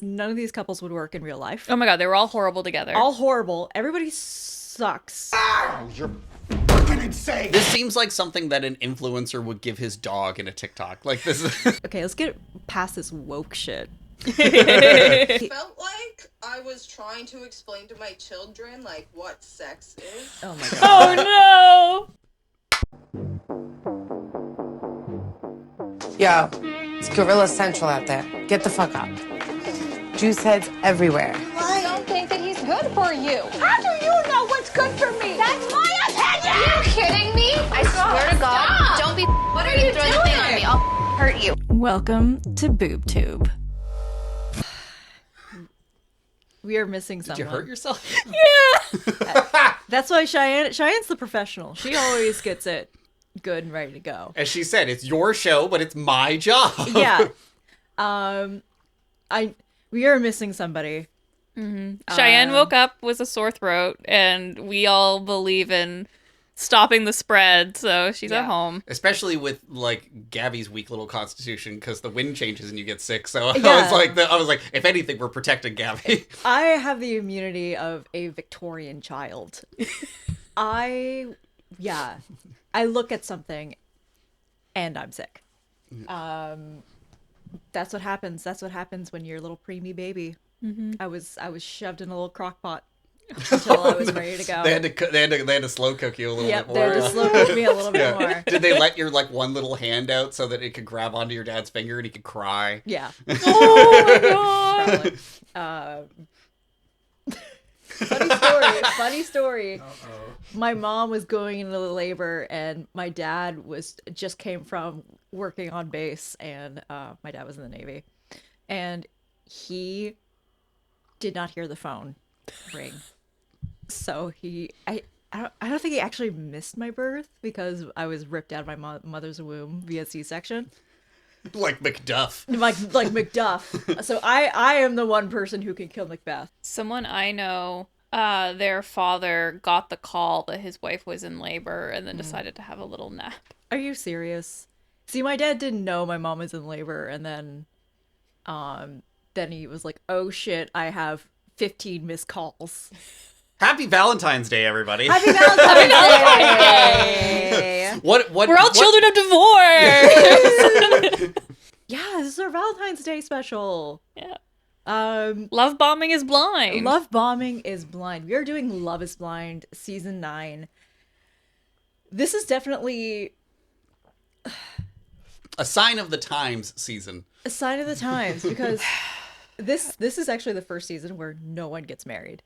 None of these couples would work in real life. Oh my god, they were all horrible together. All horrible. Everybody sucks. Oh, you're fucking insane. This seems like something that an influencer would give his dog in a TikTok. Like this is Okay, let's get past this woke shit. Felt like I was trying to explain to my children like what sex is. Oh my god. Oh no! Yo, it's Gorilla Central out there. Get the fuck up. Juice heads everywhere. I don't think that he's good for you. How do you know what's good for me? That's my opinion! Are you kidding me? I swear to God, Stop. don't be What are you throw the thing on doing? me. I'll hurt you. Welcome to BoobTube. We are missing Did someone. you hurt yourself? Yeah! That's why Cheyenne's the professional. She always gets it good and ready to go. As she said, it's your show, but it's my job. Yeah. We are missing somebody. Cheyenne woke up with a sore throat, and we all believe in stopping the spread, so she's at home. Especially with like Gabby's weak little constitution, because the wind changes and you get sick. So Yeah. I was like, if anything, we're protecting Gabby. I have the immunity of a Victorian child. I look at something and I'm sick. That's what happens. That's what happens when you're a little preemie baby. I was shoved in a little crock pot until I was ready to go. They had to slow cook you a little bit more. They had to slow cook me a little bit more. Did they let your like one little hand out so that it could grab onto your dad's finger and he could cry? Yeah. Oh my god! Probably. Funny story. Uh-oh. My mom was going into labor, and my dad just came from working on base, and my dad was in the Navy, and he did not hear the phone ring. So I don't think he actually missed my birth because I was ripped out of my mother's womb via C-section. Like Macduff. Like Macduff. So I am the one person who can kill Macbeth. Someone I know, their father got the call that his wife was in labor and then decided to have a little nap. Are you serious? See, my dad didn't know my mom was in labor, and then he was like, "Oh shit, I have 15 missed calls." Happy Valentine's Day, everybody. Happy Valentine's Day! We're all children of divorce. Yeah, this is our Valentine's Day special. Yeah. Love bombing is blind. Love bombing is blind. We are doing Love is Blind season 9. This is definitely a sign of the times season. A sign of the times, because this is actually the first season where no one gets married.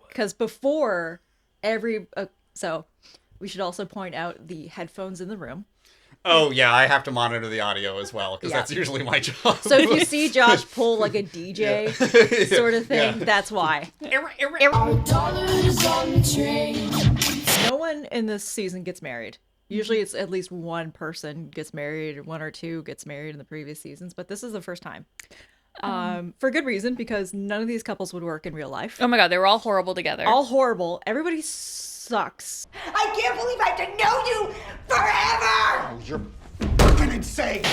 Because before so we should also point out the headphones in the room. Oh yeah, I have to monitor the audio as well because that's usually my job. So if you see Josh pull like a DJ sort of thing, that's why. No one in this season gets married. Usually it's at least one person gets married, or one or two gets married in the previous seasons, but this is the first time. For good reason, because none of these couples would work in real life. Oh my god, they were all horrible together. All horrible. Everybody sucks. I can't believe I have to know you forever! Oh, you're fucking insane!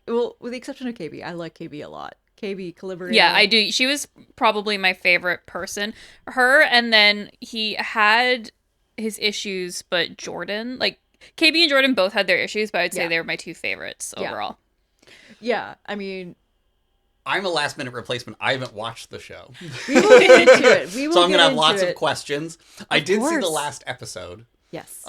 Well, with the exception of KB. I like KB a lot. KB, Calibri. Yeah, I do. She was probably my favorite person. Her, and then he had his issues, but Jordan, like, KB and Jordan both had their issues, but I'd say they were my two favorites overall. Yeah, I mean, I'm a last minute replacement. I haven't watched the show. We will get into it. So I'm going to have lots of questions. I did see the last episode. Yes.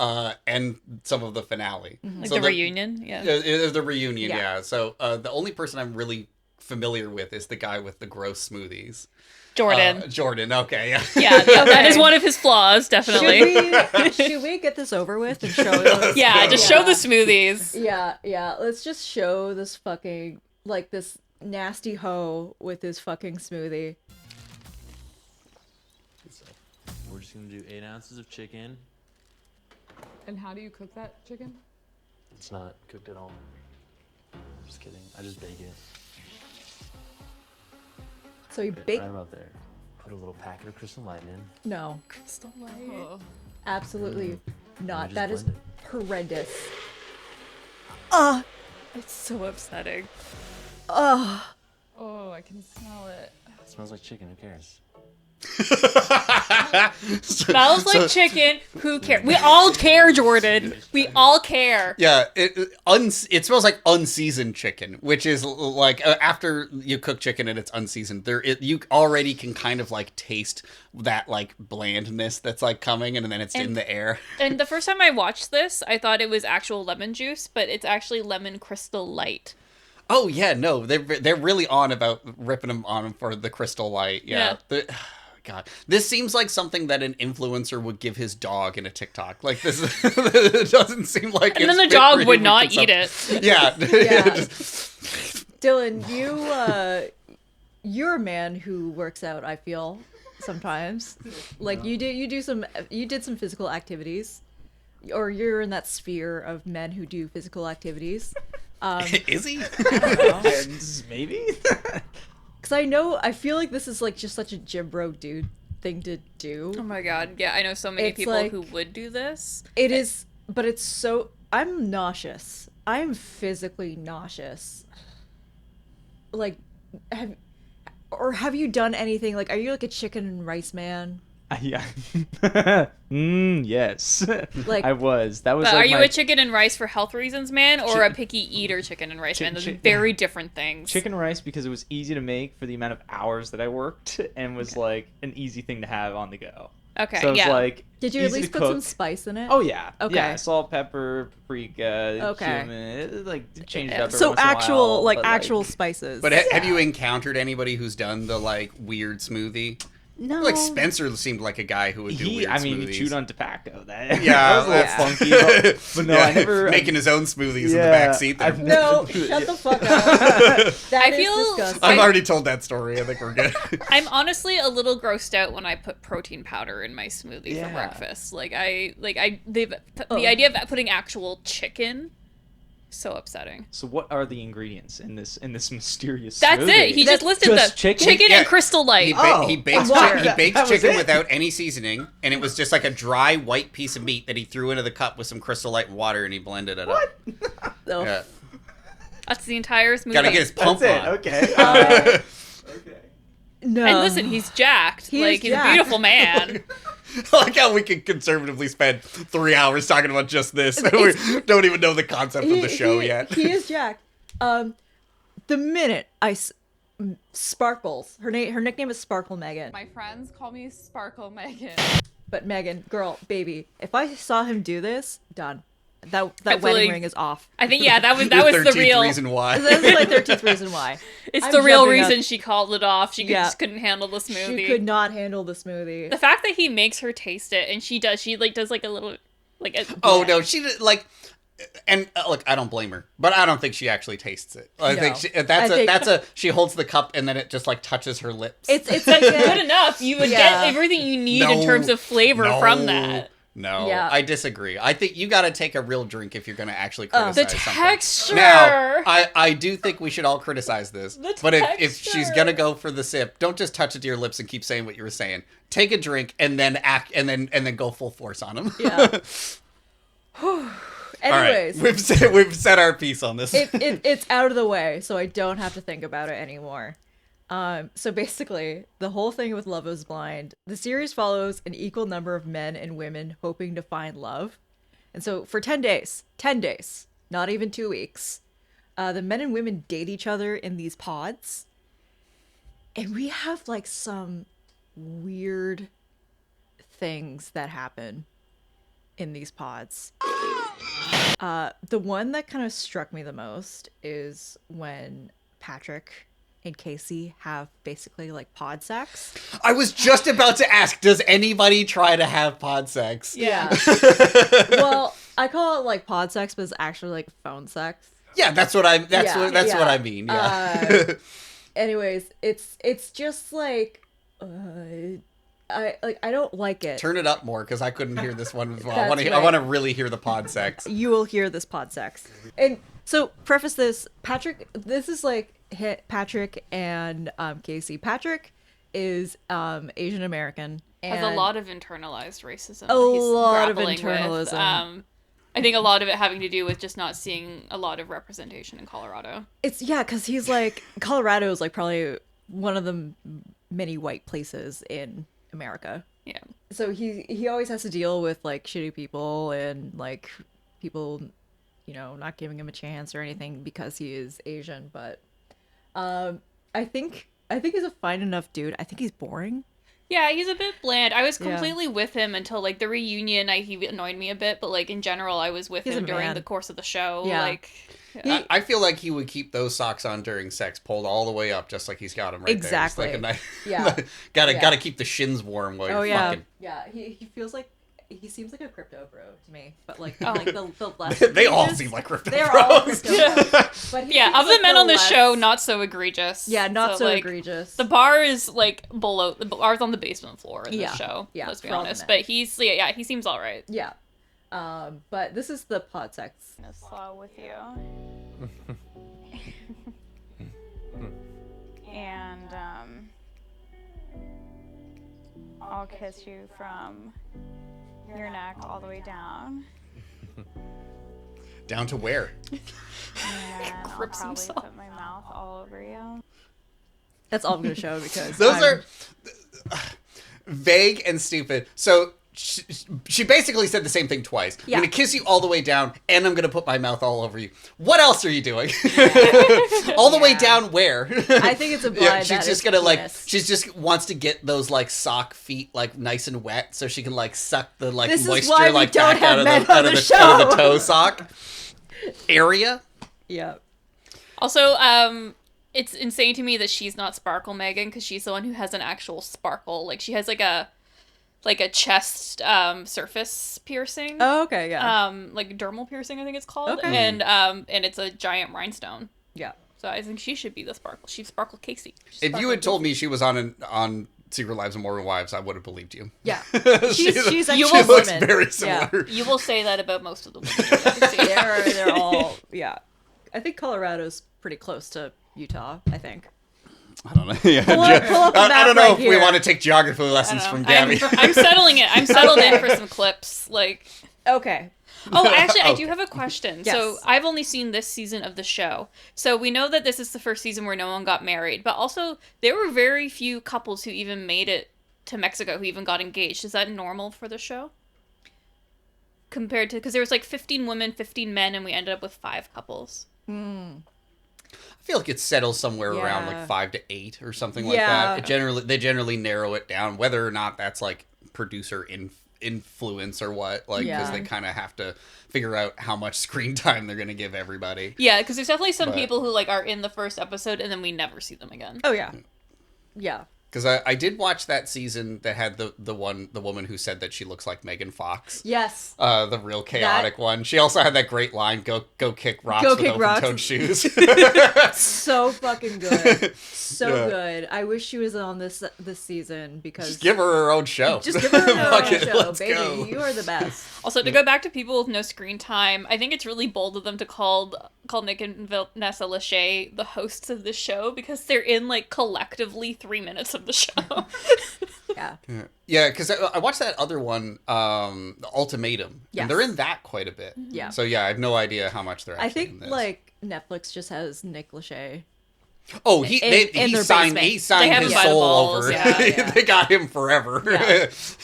And some of the finale. Like so the reunion? Yeah. The reunion, yeah. So the only person I'm really familiar with is the guy with the gross smoothies. Jordan. Jordan, okay. Yeah, that is one of his flaws, definitely. Should we get this over with and show those? Yeah, just show the smoothies. Yeah. Let's just show this fucking, like, this nasty hoe with his fucking smoothie. We're just gonna do 8 ounces of chicken. And how do you cook that chicken? It's not cooked at all. I'm just kidding. I just bake it. So you bake? Right about there. Put a little packet of Crystal Light in. No. Crystal Light? Absolutely not. just That is blend horrendous. It's so upsetting. Oh. I can smell it. It smells like chicken. Who cares? Smells like chicken. Who cares? We all care, Jordan. We all care. Yeah, it smells like unseasoned chicken, which is like after you cook chicken and it's unseasoned, you already can kind of like taste that like blandness that's like coming, and then it's in the air. And the first time I watched this, I thought it was actual lemon juice, but it's actually lemon Crystal Light. Oh yeah, no, they're really on about ripping them on for the Crystal Light. Yeah. God, this seems like something that an influencer would give his dog in a TikTok. Like this, it doesn't seem like. And then the dog would not eat it. Yeah. Dylan, you're a man who works out. I feel sometimes, like you did some physical activities, or you're in that sphere of men who do physical activities. Is he? Maybe. Because I feel like this is like just such a gym bro dude thing to do. Oh my god, yeah, I know so many people who would do this. It is, but it's so, I'm nauseous. I'm physically nauseous. Like, have you done anything, like, are you like a chicken and rice man? Yeah. Yes. Like, I was. That was. But like are you a chicken and rice for health reasons man, or a picky eater chicken and rice man? Those are very different things. Chicken and rice because it was easy to make for the amount of hours that I worked, and was like an easy thing to have on the go. Okay. So it was like. Did you at least put some spice in it? Oh yeah. Okay. Yeah, salt, pepper, paprika, okay. cumin, like change it up. So actual, actual spices. But have you encountered anybody who's done the like weird smoothie? No. Like Spencer seemed like a guy who would do weird smoothies. He chewed on tobacco. That was a little funky. But no, I never... Making his own smoothies in the back seat there. No, shut the fuck up. That is disgusting. I've already told that story. I think we're good. I'm honestly a little grossed out when I put protein powder in my smoothie for breakfast. The idea of putting actual chicken... So upsetting. So what are the ingredients in this mysterious That's smoothie? it. He just listed them. Chicken and Crystal Light. He baked chicken without any seasoning, and it was just like a dry white piece of meat that he threw into the cup with some Crystal Light and water, and he blended it up. Yeah. That's the entire smoothie. Gotta get his pump on. Okay. Okay. No. And listen, he's jacked. He's a beautiful man. I like how we can conservatively spend 3 hours talking about just this. We don't even know the concept of the show yet. He is jacked. The minute Sparkles, her nickname is Sparkle Megan. My friends call me Sparkle Megan. But Megan, girl, baby, if I saw him do this, done. That wedding ring is off. I think that was the real reason why. That's my 13th reason why. It's the real reason she called it off. She just couldn't handle the smoothie. She could not handle the smoothie. The fact that he makes her taste it, and she does like a little no, she like. And look, I don't blame her, but I don't think she actually tastes it. I think she holds the cup and then it just like touches her lips. It's like good enough. You would get everything you need in terms of flavor from that. No, I disagree. I think you got to take a real drink if you're going to actually criticize the something. texture. Now, I do think we should all criticize this. But if she's going to go for the sip, don't just touch it to your lips and keep saying what you were saying. Take a drink and then then go full force on them. Yeah. Anyways, right. we've said our piece on this. It's out of the way, so I don't have to think about it anymore. So basically, the whole thing with Love is Blind, the series follows an equal number of men and women hoping to find love. And so for 10 days, not even 2 weeks, the men and women date each other in these pods. And we have like some weird things that happen in these pods. The one that kind of struck me the most is when Patrick and Casey have basically like pod sex. I was just about to ask, does anybody try to have pod sex? Yeah. Well, I call it like pod sex, but it's actually like phone sex. Yeah, that's what I mean. Yeah. Anyways, it's just like I don't like it. Turn it up more because I couldn't hear this one as well. I want to really hear the pod sex. You will hear this pod sex. And so preface this, this is like Patrick and Casey. Patrick is Asian American and has a lot of internalized racism. A lot of internalism. I think a lot of it having to do with just not seeing a lot of representation in Colorado. It's because he's like Colorado is like probably one of the many white places in America. Yeah. So he always has to deal with like shitty people and like people, not giving him a chance or anything because he is Asian. But I think he's a fine enough dude. I think he's boring. Yeah, he's a bit bland. I was completely with him until like the reunion. He annoyed me a bit, but like in general, I was with him during the course of the show. Yeah. Like, I feel like he would keep those socks on during sex, pulled all the way up, just like he's got them right exactly. there. Exactly. Yeah. Gotta keep the shins warm while you're fucking. Yeah. He feels like. He seems like a crypto bro to me, but like the less they all seem like crypto They're bros. all crypto bros. But of the men on the show, not so egregious. Yeah, not so like, egregious. The bar is like below. The bar's on the basement floor in the show. Yeah, let's be honest. But he seems all right. Yeah, but this is the pod sex. I'm slow with you. And I'll kiss you from your neck all the way down. Down to where? And I'll probably put my mouth all over you. That's all I'm gonna show because those are vague and stupid. So she basically said the same thing twice. Yeah. I'm gonna kiss you all the way down, and I'm gonna put my mouth all over you. What else are you doing? All the way down where? I think it's a blind. She's just gonna she just wants to get those like sock feet like nice and wet, so she can like suck the like this moisture is why like we don't back have out of men the on the show. out of the toe sock area. Yeah. Also, it's insane to me that she's not Sparkle Megan because she's the one who has an actual sparkle. Like she has like a chest surface piercing. Oh, okay, yeah. Like dermal piercing, I think it's called. Okay. And it's a giant rhinestone. Yeah. So I think she should be the Sparkle. She's Sparkle Casey. If you had told me she was on Secret Lives of Mormon Wives, I would have believed you. Yeah. She's actually she looks woman. very similar. You will say that about most of the women. They're all I think Colorado's pretty close to Utah, I think. I don't know. Yeah, pull up the I map don't know right if we here. want to take geography lessons from Gabby. I'm settling it. I'm settled in for some clips. Like, okay. Oh, actually, I do have a question. Yes. So I've only seen this season of the show. So we know that this is the first season where no one got married, but also there were very few couples who even made it to Mexico who even got engaged. Is that normal for the show? Compared to, because there was like 15 women, 15 men, and we ended up with 5 couples. I feel like it settles somewhere around like 5 to 8 or something like that. They generally narrow it down, whether or not that's like producer influence or what, like because they kind of have to figure out how much screen time they're gonna give everybody. Yeah, because there's definitely some people who like are in the first episode and then we never see them again. Oh yeah, yeah. Because I did watch that season that had the woman who said that she looks like Megan Fox. Yes. The real chaotic one. She also had that great line, go kick rocks with open-toed shoes. So fucking good. So good. I wish she was on this season because... Just give her own show. Just give her her own show, let's baby. go. You are the best. Also, to go back to people with no screen time, I think it's really bold of them to call Nick and Vanessa Lachey the hosts of the show because they're in like collectively 3 minutes of the show. Yeah, because I watched that other one, The Ultimatum, and they're in that quite a bit. Yeah. So yeah, I have no idea how much they're actually I think in this. like Netflix just has Nick Lachey. Oh, in he their signed basement. his soul over. Yeah. They got him forever.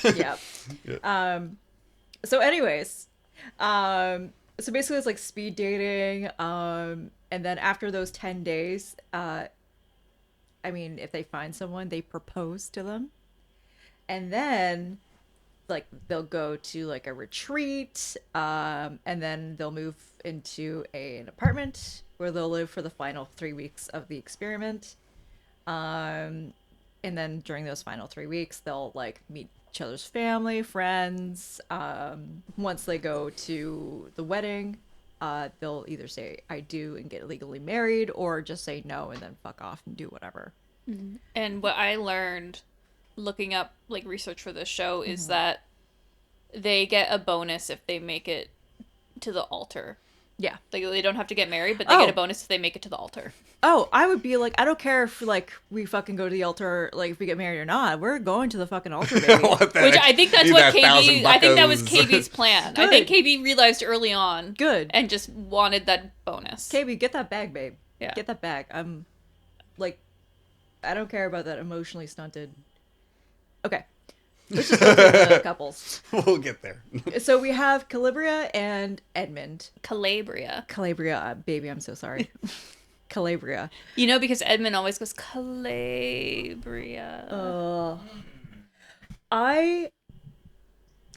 Yeah. So anyways, so basically it's like speed dating, and then after those 10 days, I mean, if they find someone, they propose to them. And then, like, they'll go to, like, a retreat, and then they'll move into an apartment where they'll live for the final 3 weeks of the experiment. And then during those final 3 weeks, they'll, like, meet each other's family, friends. Once they go to the wedding, they'll either say I do and get legally married, or just say no and then fuck off and do whatever. Mm-hmm. And what I learned looking up like research for this show is that they get a bonus if they make it to the altar. Yeah. Like they don't have to get married, but they get a bonus if they make it to the altar. Oh, I would be like, I don't care if like we fucking go to the altar, like if we get married or not. We're going to the fucking altar, baby. Which I think that's what KB. I think that was KB's plan. I think KB realized early on. Good. And just wanted that bonus. KB, get that bag, babe. Yeah. Get that bag. I'm like, I don't care about that emotionally stunted. Okay. Let's just go through the couples. We'll get there. So we have Calabria and Edmund. Calabria, baby, I'm so sorry. Calabria. You know, because Edmund always goes Calabria.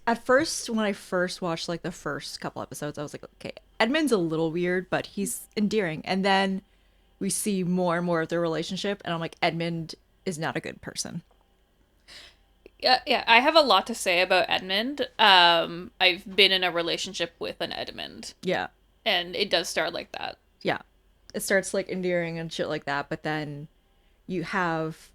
At first, when I first watched like the first couple episodes, I was like, okay, Edmund's a little weird, but he's endearing. And then we see more and more of their relationship, and I'm like, Edmund is not a good person. Yeah, I have a lot to say about Edmund. I've been in a relationship with an Edmund. Yeah. And it does start like that. Yeah. It starts like endearing and shit like that, but then you have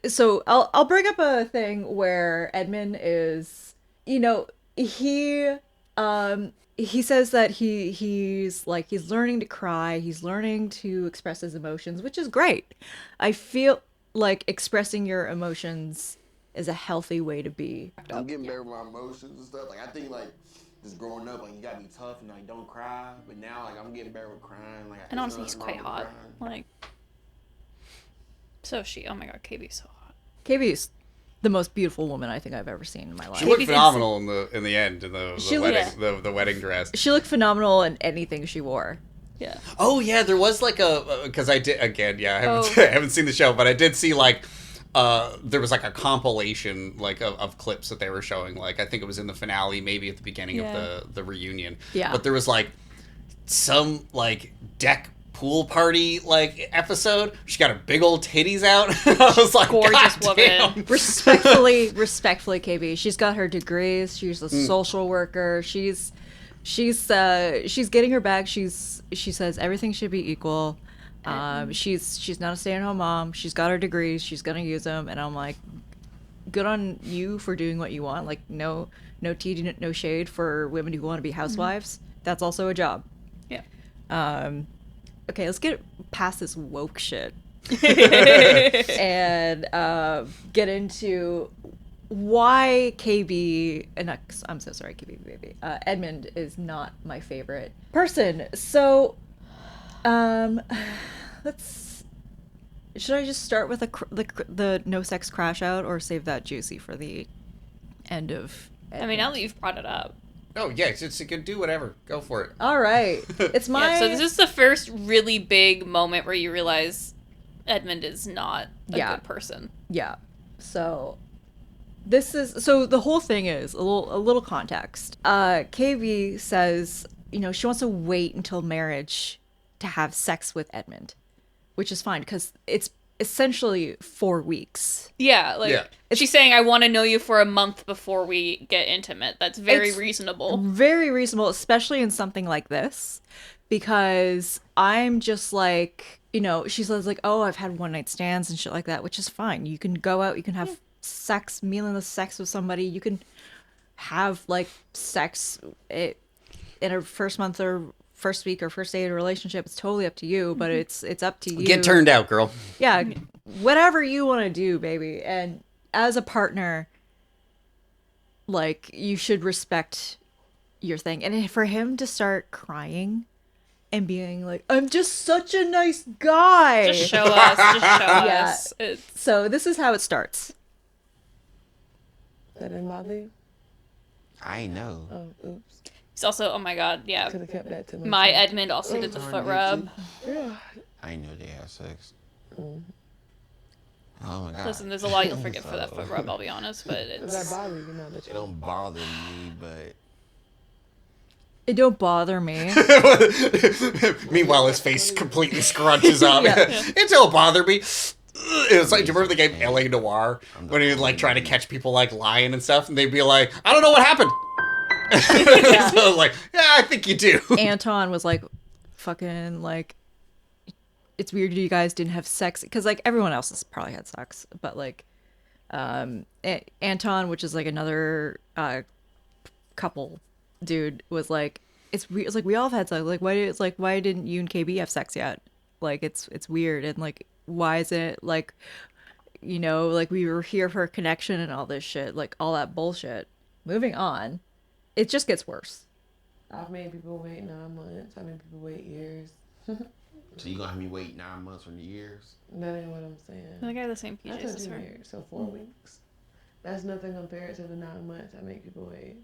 so I'll bring up a thing where Edmund is, you know, he says that he's learning to cry, he's learning to express his emotions, which is great. I feel like expressing your emotions is a healthy way to be. I'm getting better with my emotions and stuff. Like I think like just growing up, like you gotta be tough and like don't cry. But now like I'm getting better with crying. Like and honestly, he's quite hot. Like so she. Oh my god, KB's so hot. KB's the most beautiful woman I think I've ever seen in my life. She looked phenomenal in the end in the wedding dress. She looked phenomenal in anything she wore. Yeah. Oh yeah, there was like because I did again. Yeah, I haven't seen the show, but I did see like. There was like a compilation like of clips that they were showing. Like I think it was in the finale, maybe at the beginning of the reunion. Yeah. But there was like some like deck pool party like episode. She got her big old titties out. I was like, gorgeous God woman. Damn. Respectfully, KB. She's got her degrees. She's a social worker. She's getting her bag. She says everything should be equal. She's not a stay-at-home mom. She's got her degrees. She's gonna use them, and I'm like, good on you for doing what you want. Like, no tea, no shade for women who want to be housewives. That's also a job. Yeah. Okay, let's get past this woke shit and get into why KB. I'm so sorry, KB baby. Edmund is not my favorite person. So. Should I just start with the no sex crash out, or save that juicy for the end of? I mean, now that you've brought it up. Oh yeah, you can do whatever. Go for it. All right, it's my. Yeah, so this is the first really big moment where you realize Edmund is not a good person. Yeah. So the whole thing is a little context. KB says, you know, she wants to wait until marriage to have sex with Edmund, which is fine because it's essentially 4 weeks. Yeah, she's saying I want to know you for a month before we get intimate. That's very reasonable. Very reasonable, especially in something like this, because I'm just like, you know, she says like, oh, I've had one night stands and shit like that, which is fine. You can go out, you can have sex, meaningless sex with somebody. You can have like sex in a first month or first week or first day of a relationship. It's totally up to you, but it's up to you. Get turned out, girl. Yeah, whatever you want to do, baby. And as a partner, like, you should respect your thing. And for him to start crying and being like, I'm just such a nice guy. Just show us. Us. So this is how it starts. That didn't bother you? I know. Oh, oops. He's also, oh my god, yeah. Could have kept that to my Edmund also did the foot rub. Yeah. I know they had sex. Oh my god. Listen, there's a lot you'll forget for that foot rub, I'll be honest, but Does that bother you? It don't bother me, but it don't bother me. Meanwhile, his face completely scrunches up. It don't bother me. It's like, do you remember the game LA Noire when he would like try to catch people like lying and stuff, and they'd be like, I don't know what happened. So like, yeah, I think you do. Anton was like, fucking like, it's weird you guys didn't have sex, because like everyone else has probably had sex, but like Anton, which is like another couple dude, was like, it's weird. It's like we all have had sex. Like why didn't you and KB have sex yet? Like it's weird. And like why is it like, you know, like we were here for a connection and all this shit, like all that bullshit. Moving on, it just gets worse. I've made people wait 9 months. I've made people wait years. So you gonna have me wait 9 months from the years? That ain't what I'm saying. I think I have the same PJs That's as her. years, so 4 weeks. That's nothing compared to the 9 months I make people wait.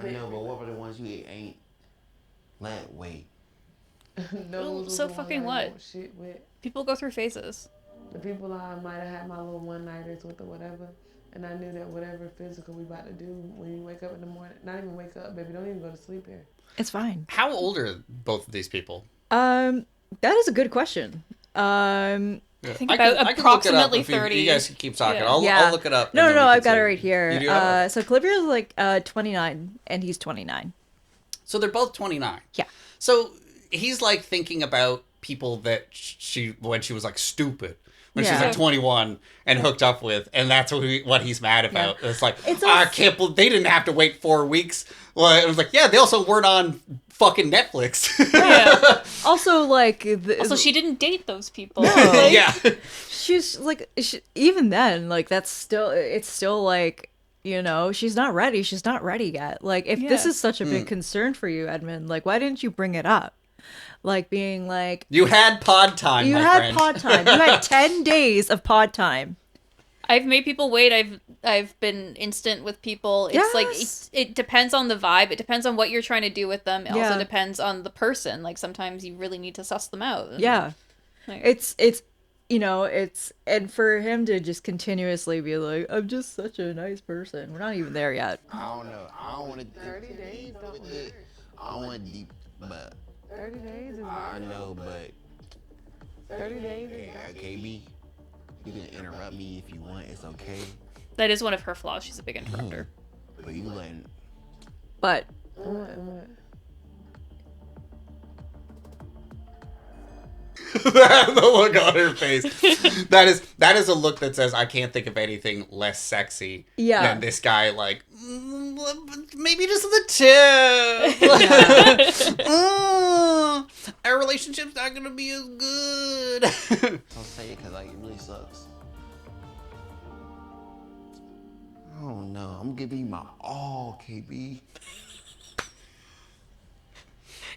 I know, but what were the ones you ain't let wait? Well, so fucking what? Shit with. People go through phases. The people I might have had my little one-nighters with or whatever, and I knew that whatever physical we about to do when you wake up in the morning, not even wake up, baby, don't even go to sleep here. It's fine. How old are both of these people? That is a good question. I think about approximately 30. You guys can keep talking. Yeah. I'll look it up. No, I've got it right here. You do have it? So Clivia's like 29 and he's 29. So they're both 29. Yeah. So he's like thinking about people that when she was like stupid. When she's like 21 and hooked up with, and that's what he's mad about. Yeah. It's like, I can't believe they didn't have to wait 4 weeks. Well, it was like, yeah, they also weren't on fucking Netflix. Yeah. Also, like... also, she didn't date those people. No. Like, yeah. She's like, even then, like, it's still like, you know, she's not ready. She's not ready yet. Like, if this is such a big concern for you, Edmund, like, why didn't you bring it up? Like being like... You had pod time, You had pod time. You had 10 days of pod time. I've made people wait. I've been instant with people. It's like, it depends on the vibe. It depends on what you're trying to do with them. It also depends on the person. Like, sometimes you really need to suss them out. Yeah. Like, it's, you know, and for him to just continuously be like, I'm just such a nice person. We're not even there yet. I don't know. I don't want to 30 days with it. I don't want to deep, but... 30 days is I know, but 30 days is KB, you can interrupt me if you want. It's okay. that is one of her flaws. She's a big interrupter. But you letting... But... The look on her face. That is a look that says, I can't think of anything less sexy than this guy, like, maybe just the tip. Our relationship's not gonna be as good. Don't say it because like, it really sucks. I don't know. I'm giving you my all, KB.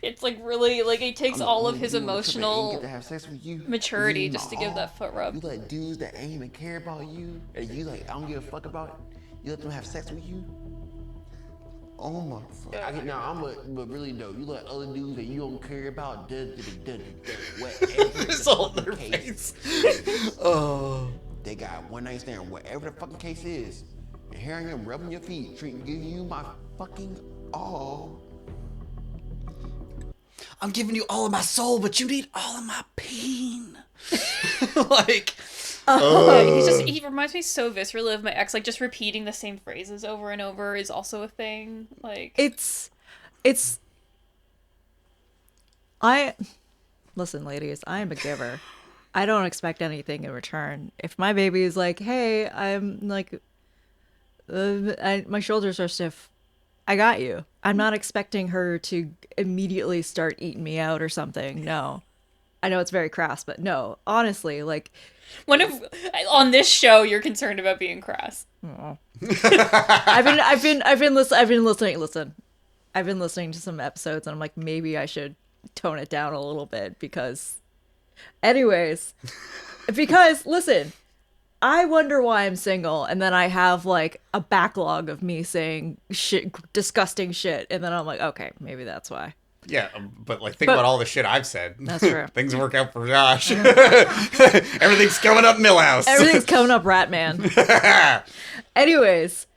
It's like really, like, it takes all of his emotional get to have sex with you. maturity just to give that foot rub. You let dudes that ain't even care about you, and you like, I don't give a fuck about it. You let them have sex with you. Oh my fuck. But really though, you let other dudes that you don't care about, whatever. It's all in their face. Oh. They got one night stand, whatever the fucking case is. And here I am rubbing your feet, giving you my fucking all. I'm giving you all of my soul, but you need all of my pain. Like, he reminds me so viscerally of my ex. Like, just repeating the same phrases over and over is also a thing. Like, listen, ladies, I am a giver. I don't expect anything in return. If my baby is like, hey, I'm like, my shoulders are stiff, I got you. I'm not expecting her to immediately start eating me out or something. No. I know it's very crass, but no. Honestly, like... on this show, you're concerned about being crass. I've been listening. Listen. I've been listening to some episodes and I'm like, maybe I should tone it down a little bit because... Anyways. Because, listen... I wonder why I'm single, and then I have, like, a backlog of me saying shit, disgusting shit, and then I'm like, okay, maybe that's why. Yeah, but like, think about all the shit I've said. That's true. Things work out for Josh. Everything's coming up Millhouse. Everything's coming up Ratman. Anyways,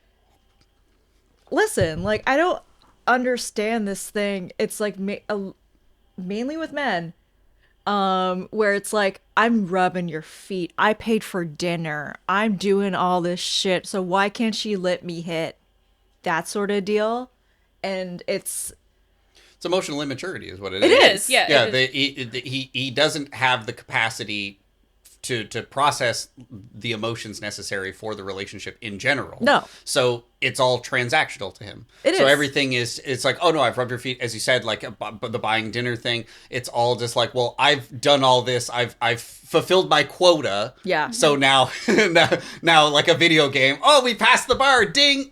listen, like, I don't understand this thing. It's like mainly with men. Where it's like, I'm rubbing your feet. I paid for dinner. I'm doing all this shit. So why can't she let me hit? That sort of deal. And it's emotional immaturity is what it is. It is, yeah. Yeah, he doesn't have the capacity to process the emotions necessary for the relationship in general. No. So it's all transactional to him. It so is. everything it's like, oh no, I've rubbed your feet, as you said, like the buying dinner thing. It's all just like, well, I've done all this. I've fulfilled my quota. Yeah. So now like a video game. Oh, we passed the bar. Ding.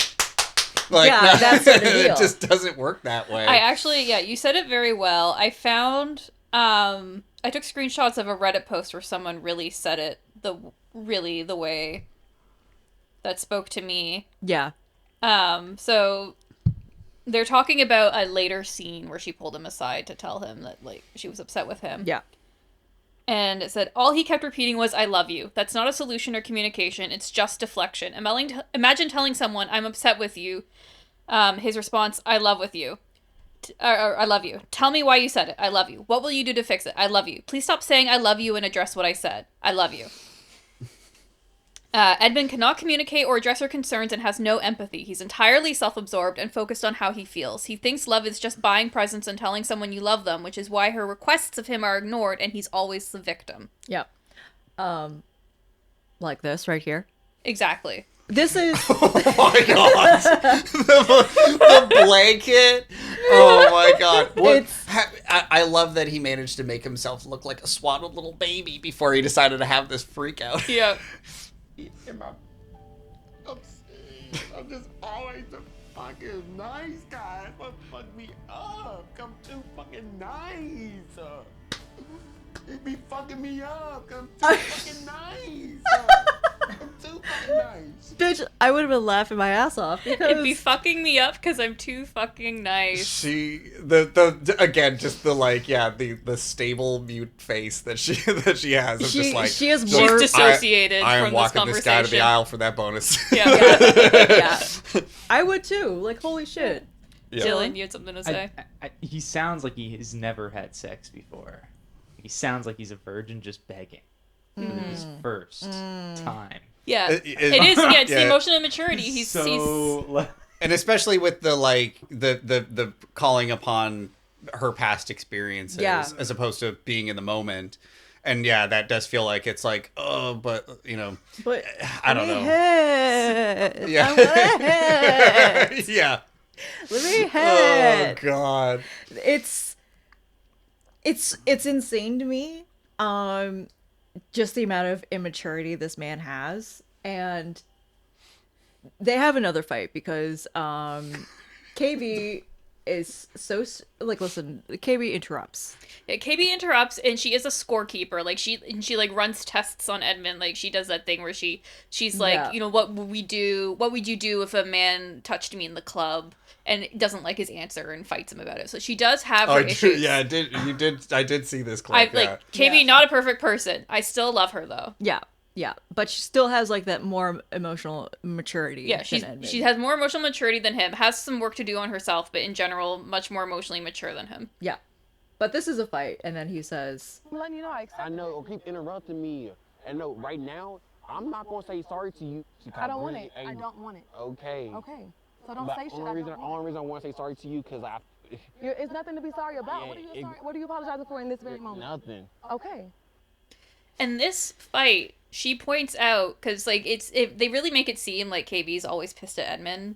Like, yeah, no, that's sort of the deal. It just doesn't work that way. I actually, you said it very well. I found, I took screenshots of a Reddit post where someone really said it the way that spoke to me. Yeah. So they're talking about a later scene where she pulled him aside to tell him that, like, she was upset with him. Yeah. And it said, all he kept repeating was, I love you. That's not a solution or communication. It's just deflection. Imagine telling someone, I'm upset with you. His response, I love you. I love you. Tell me why you said it. I love you. What will you do to fix it? I love you. Please stop saying I love you and address what I said. I love you. Edmund cannot communicate or address her concerns and has no empathy. He's entirely self-absorbed and focused on how he feels. He thinks love is just buying presents and telling someone you love them, which is why her requests of him are ignored and he's always the victim. Yeah. Like this right here. Exactly. This is... Oh my god. the blanket. Oh my god. I love that he managed to make himself look like a swaddled little baby before he decided to have this freak out. Yeah. I'm just always the fucking nice guy. Fuck me up. I'm too fucking nice. It be fucking me up. I'm too fucking nice. I'm too fucking nice. Bitch, I would have been laughing my ass off because... It'd be fucking me up because I'm too fucking nice. She again just the like the stable mute face that she has. Just like she is more... She's dissociated I am from walking this this guy to the conversation. aisle for that bonus. Yeah. I would too. Like, holy shit. Yeah. Dylan, you had something to say? He sounds like he has never had sex before. He sounds like he's a virgin just begging for his first time. Yeah, it is. Yeah, it's the yeah. emotional immaturity. He's And especially with the like the calling upon her past experiences as opposed to being in the moment. And yeah, that does feel like it's like, oh, but I don't know. Yeah. Yeah. Let me hit. Oh god. It's insane to me. Just the amount of immaturity this man has, and they have another fight because KB is so like, listen, KB interrupts. Yeah, KB interrupts, and she is a scorekeeper. Like she runs tests on Edmund. Like she does that thing where she's like, what would you do if a man touched me in the club? And doesn't like his answer and fights him about it. So she does have her issues. Yeah, I did see this clip. KB, not a perfect person. I still love her though. Yeah. But she still has like that more emotional maturity. Yeah, she has more emotional maturity than him. Has some work to do on herself, but in general, much more emotionally mature than him. Yeah. But this is a fight, and then he says, I'm letting you know, I know, keep interrupting me. And no, right now, I'm not gonna say sorry to you. I don't want it. I don't want it. Okay. Okay. So don't say shit. The only reason I want to say sorry to you because it's nothing to be sorry about. What are you apologizing for in this very moment? Nothing. Okay. And this fight, she points out, because like they really make it seem like KB's always pissed at Edmund,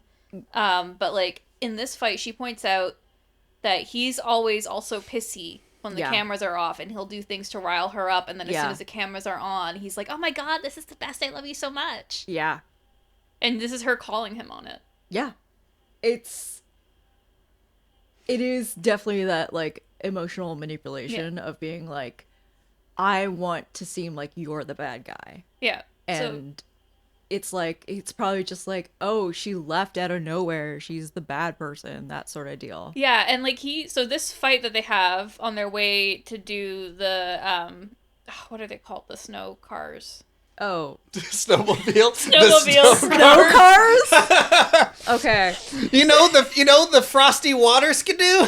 but like in this fight, she points out that he's always also pissy when the cameras are off, and he'll do things to rile her up, and then as soon as the cameras are on, he's like, "Oh my god, this is the best! I love you so much." Yeah. And this is her calling him on it. Yeah. It is definitely that like emotional manipulation of being like, I want to seem like you're the bad guy. Yeah. And it's like, it's probably just like, oh, she left out of nowhere. She's the bad person, that sort of deal. Yeah. And like so this fight that they have on their way to do the, what are they called? The snow cars. Oh. Snowmobile? Snow cars? Okay. You know the frosty water skidoo?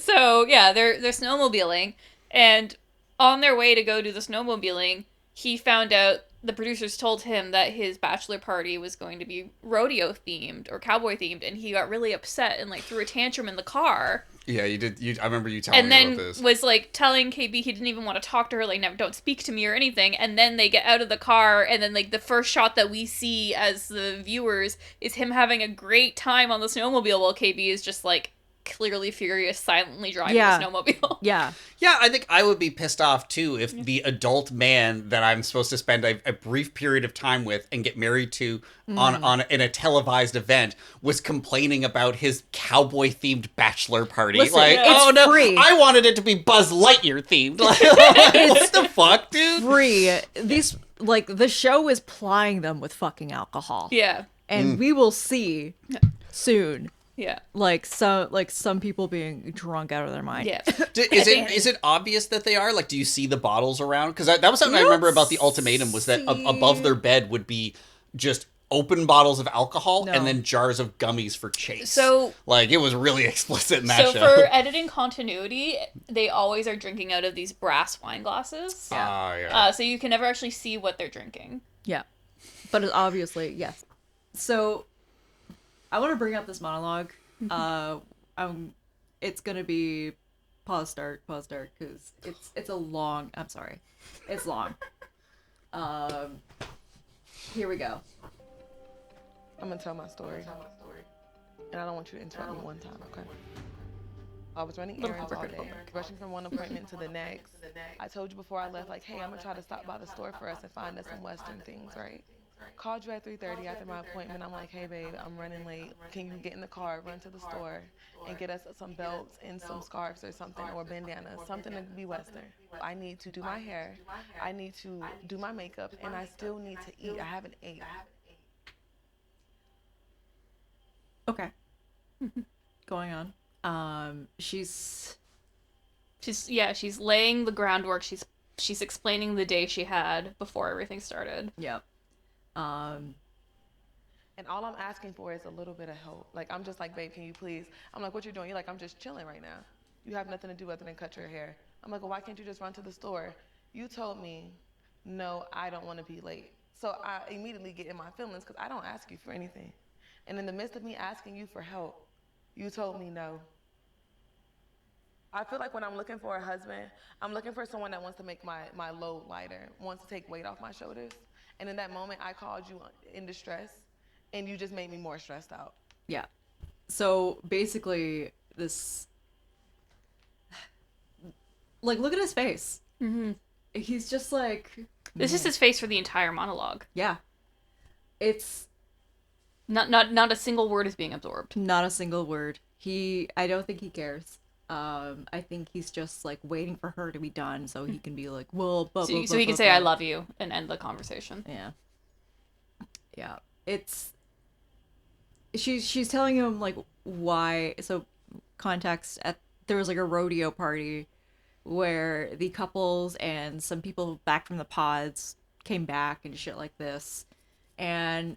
So yeah, they're snowmobiling, and on their way to go do the snowmobiling, he found out the producers told him that his bachelor party was going to be rodeo themed or cowboy themed, and he got really upset and like threw a tantrum in the car. Yeah, you did. I remember you telling me about this. And then was like telling KB he didn't even want to talk to her, like, never, don't speak to me or anything. And then they get out of the car, and then like the first shot that we see as the viewers is him having a great time on the snowmobile while KB is just like clearly furious, silently driving the snowmobile. Yeah. Yeah, I think I would be pissed off too if the adult man that I'm supposed to spend a brief period of time with and get married to on in a televised event was complaining about his cowboy themed bachelor party. Listen, like, it's oh no, free. I wanted it to be Buzz Lightyear themed. Like, what the fuck, dude? Free. These like the show is plying them with fucking alcohol. Yeah. And we will see soon. Yeah. Like some people being drunk out of their mind. Yeah. Is it obvious that they are? Like, do you see the bottles around? Because that was something I remember about the ultimatum was that above their bed would be just open bottles of alcohol and then jars of gummies for chase. So like it was really explicit in that show. So for editing continuity, they always are drinking out of these brass wine glasses. Yeah. So you can never actually see what they're drinking. Yeah. But it's obviously, yes. So I want to bring up this monologue. It's gonna be pause start because it's a long. I'm sorry, it's long. Here we go. I'm gonna tell my story, and I don't want you to interrupt me one time, okay? I was running errands all day, rushing from one appointment to the next. I told you before I left, like, hey, I'm gonna try to stop by the store for us and find us some Western things, right? Called you at 3:30 after my appointment. I'm like, hey, babe, I'm running late. Can you get in the car, run to the store, and get us some belts and some scarves or something, or bandanas, something to be Western. I need to do my hair. I need to do my makeup, and I still need to eat. I haven't ate. Okay. Going on. She's laying the groundwork. She's explaining the day she had before everything started. Yep. And all I'm asking for is a little bit of help. Like, I'm just like, babe, can you please? I'm like, what you're doing? You're like, I'm just chilling right now. You have nothing to do other than cut your hair. I'm like, well, why can't you just run to the store? You told me, no, I don't want to be late. So I immediately get in my feelings because I don't ask you for anything. And in the midst of me asking you for help, you told me no. I feel like when I'm looking for a husband, I'm looking for someone that wants to make my load lighter, wants to take weight off my shoulders. And in that moment, I called you in distress, and you just made me more stressed out. Yeah. So basically, this, like, look at his face. Mm-hmm. He's just like. This is his face for the entire monologue. Yeah. It's not a single word is being absorbed. Not a single word. I don't think he cares. I think he's just like waiting for her to be done so he can be like, well, so he can say I love you and end the conversation. Yeah. It's she's telling him like why. So context, there was like a rodeo party where the couples and some people back from the pods came back and shit like this, and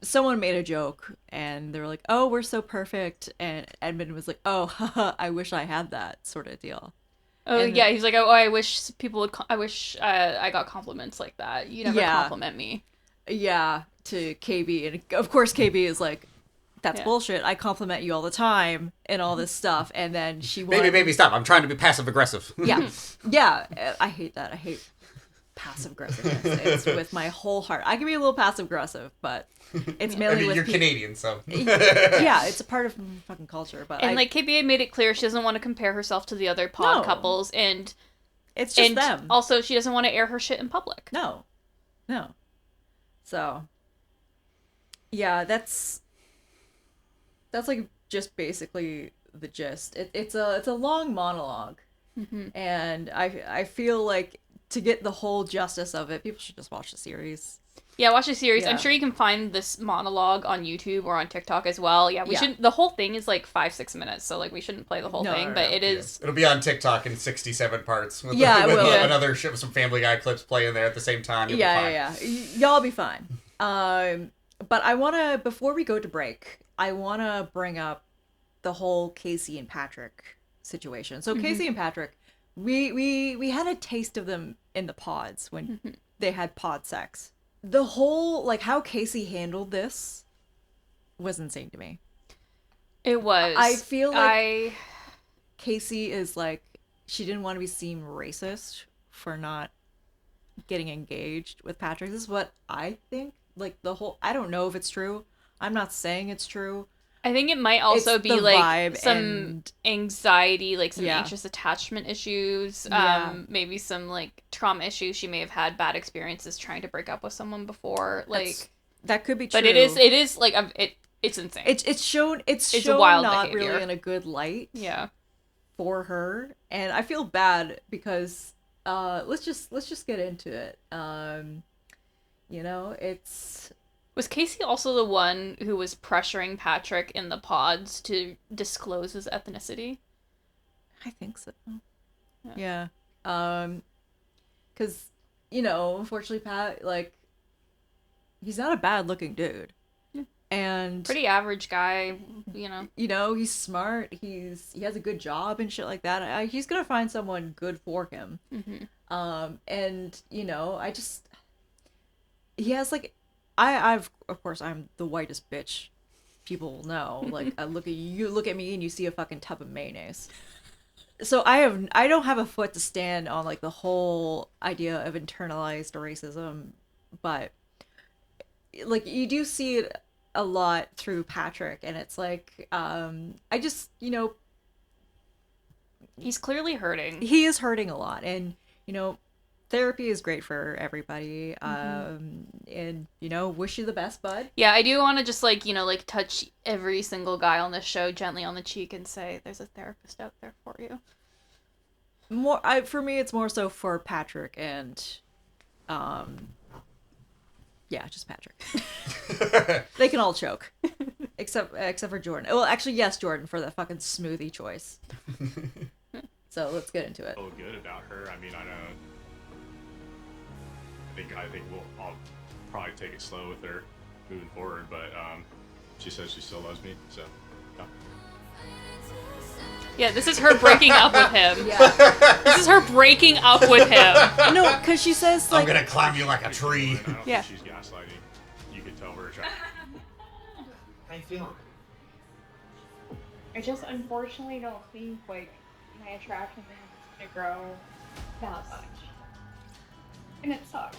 someone made a joke and they were like, oh, we're so perfect, and Edmund was like, oh, haha, I wish I had that sort of deal. Oh, and yeah, he's like, oh, I wish people would I wish I got compliments like that. You never compliment me. Yeah, to KB, and of course KB is like, that's bullshit, I compliment you all the time and all this stuff. And then she baby, stop, I'm trying to be passive aggressive. yeah, I hate that. I hate passive aggressiveness. It's with my whole heart. I can be a little passive aggressive, but it's mainly with you're Canadian, so yeah, it's a part of fucking culture. But like KBA made it clear she doesn't want to compare herself to the other pod couples, and it's just them. Also, she doesn't want to air her shit in public. No. So yeah, that's like just basically the gist. It's a long monologue, and I feel like to get the whole justice of it, people should just watch the series. Yeah, watch the series. Yeah. I'm sure you can find this monologue on YouTube or on TikTok as well. Yeah, we shouldn't. The whole thing is like 5-6 minutes, so like we shouldn't play the whole thing. But it is. It'll be on TikTok in 67 parts. With another shit with some Family Guy clips playing there at the same time. Yeah. Y'all be fine. But I wanna, before we go to break, I wanna bring up the whole Casey and Patrick situation. So Casey and Patrick, we had a taste of them in the pods when they had pod sex. The whole, like, how Casey handled this was insane to me. It was. I feel like Casey is like, she didn't want to be seen racist for not getting engaged with Patrick. This is what I think. Like, the whole, I don't know if it's true. I'm not saying it's true. I think it might also It's be the like vibe some anxiety, like some Yeah. anxious attachment issues, Yeah. maybe some like trauma issues. She may have had bad experiences trying to break up with someone before. That could be true. But it is like it's insane. It's shown wild not behavior. really in a good light. Yeah. For her, and I feel bad because let's just get into it. You know, Was Casey also the one who was pressuring Patrick in the pods to disclose his ethnicity? I think so. Yeah. Because, you know, unfortunately, Pat, like, he's not a bad looking dude. Yeah. And pretty average guy, you know. You know, he's smart. He has a good job and shit like that. He's gonna find someone good for him. Mm-hmm. And you know, he has like, I've of course I'm the whitest bitch people will know. Like, I look at me and you see a fucking tub of mayonnaise. So I don't have a foot to stand on like the whole idea of internalized racism, but like you do see it a lot through Patrick, and it's like I just, you know, he's clearly hurting. He is hurting a lot, and you know, therapy is great for everybody. And you know, wish you the best, bud. Yeah, I do want to just like, you know, like touch every single guy on this show gently on the cheek and say there's a therapist out there for you. For me it's more so for Patrick and yeah, just Patrick. They can all choke. Except for Jordan. Well, actually, yes, Jordan, for the fucking smoothie choice. So let's get into it. Oh, good about her. I mean, I know. I think I'll probably take it slow with her moving forward, but she says she still loves me, so. Yeah. Yeah, this is her breaking up with him. Yeah. This is her breaking up with him. No, because she says like, I'm gonna climb you like a tree. Yeah. She's gaslighting. You can tell her attracted. How you feeling? I just unfortunately don't think like my attraction to him is gonna grow that much. And it sucks.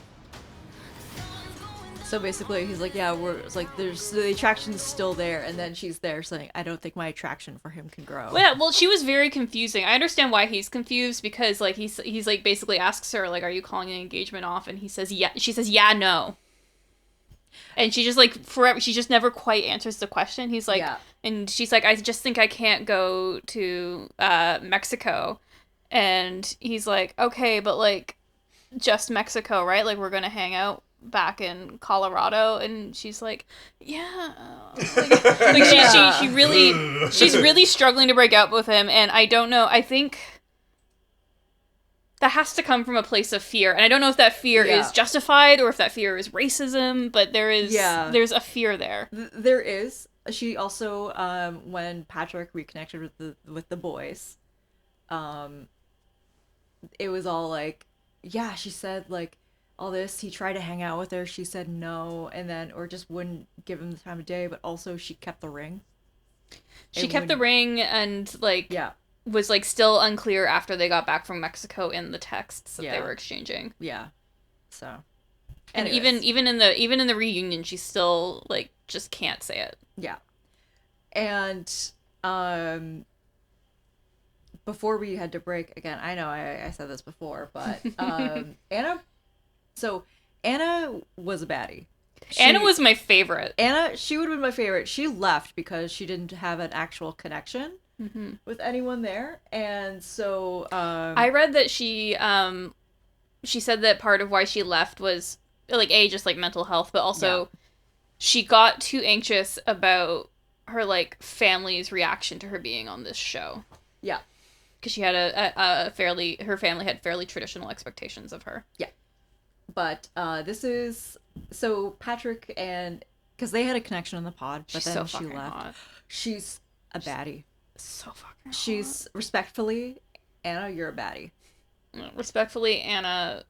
so basically he's like, yeah, it's like there's the attraction's still there, and then she's there saying, I don't think my attraction for him can grow. Yeah, well, she was very confusing. I understand why he's confused, because like he's like basically asks her like, are you calling an engagement off? And he says yeah. She says yeah, no. And she just like forever, she just never quite answers the question. He's like, Yeah. And she's like, I just think I can't go to Mexico. And he's like, okay, but like just Mexico, right? Like we're gonna hang out back in Colorado. And she's like, yeah. Like she's really struggling to break up with him. And I don't know. I think that has to come from a place of fear. And I don't know if that fear is justified or if that fear is racism, but there's a fear there. There is. She also, when Patrick reconnected with the boys, it was all like, yeah, she said like all this. He tried to hang out with her. She said no, and then or just wouldn't give him the time of day. But also she kept the ring. She kept the ring, and like was like still unclear after they got back from Mexico in the texts that they were exchanging. Yeah. So. And Anyways. even in the reunion, she still like just can't say it. Yeah. And before we had to break again, I know I said this before, but Anna was a baddie. Anna was my favorite. She would have been my favorite. She left because she didn't have an actual connection with anyone there, and so I read that she said that part of why she left was like just like mental health, but also she got too anxious about her like family's reaction to her being on this show. Yeah, because she had her family had fairly traditional expectations of her. Yeah, but this is so Patrick, and because they had a connection in the pod, but She's then so she fucking left. hot. She's a baddie. So fucking hot. She's respectfully, Anna, you're a baddie. Respectfully, Anna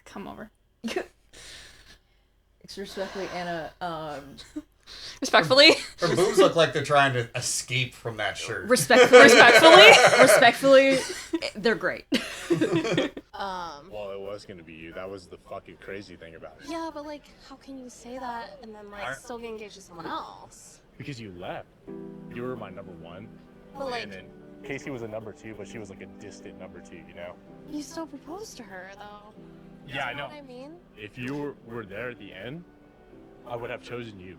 come over. Respectfully, Anna. Respectfully? Her boobs look like they're trying to escape from that shirt. Respectfully, they're great. Well, it was gonna be you. That was the fucking crazy thing about it. Yeah, but like, how can you say that and then like still get engaged to someone else? Because you left. You were my number one. But like, and then Casey was a number two, but she was like a distant number two, you know? you still proposed to her though. Yeah, I know. What I mean? If you were there at the end, I would have chosen you.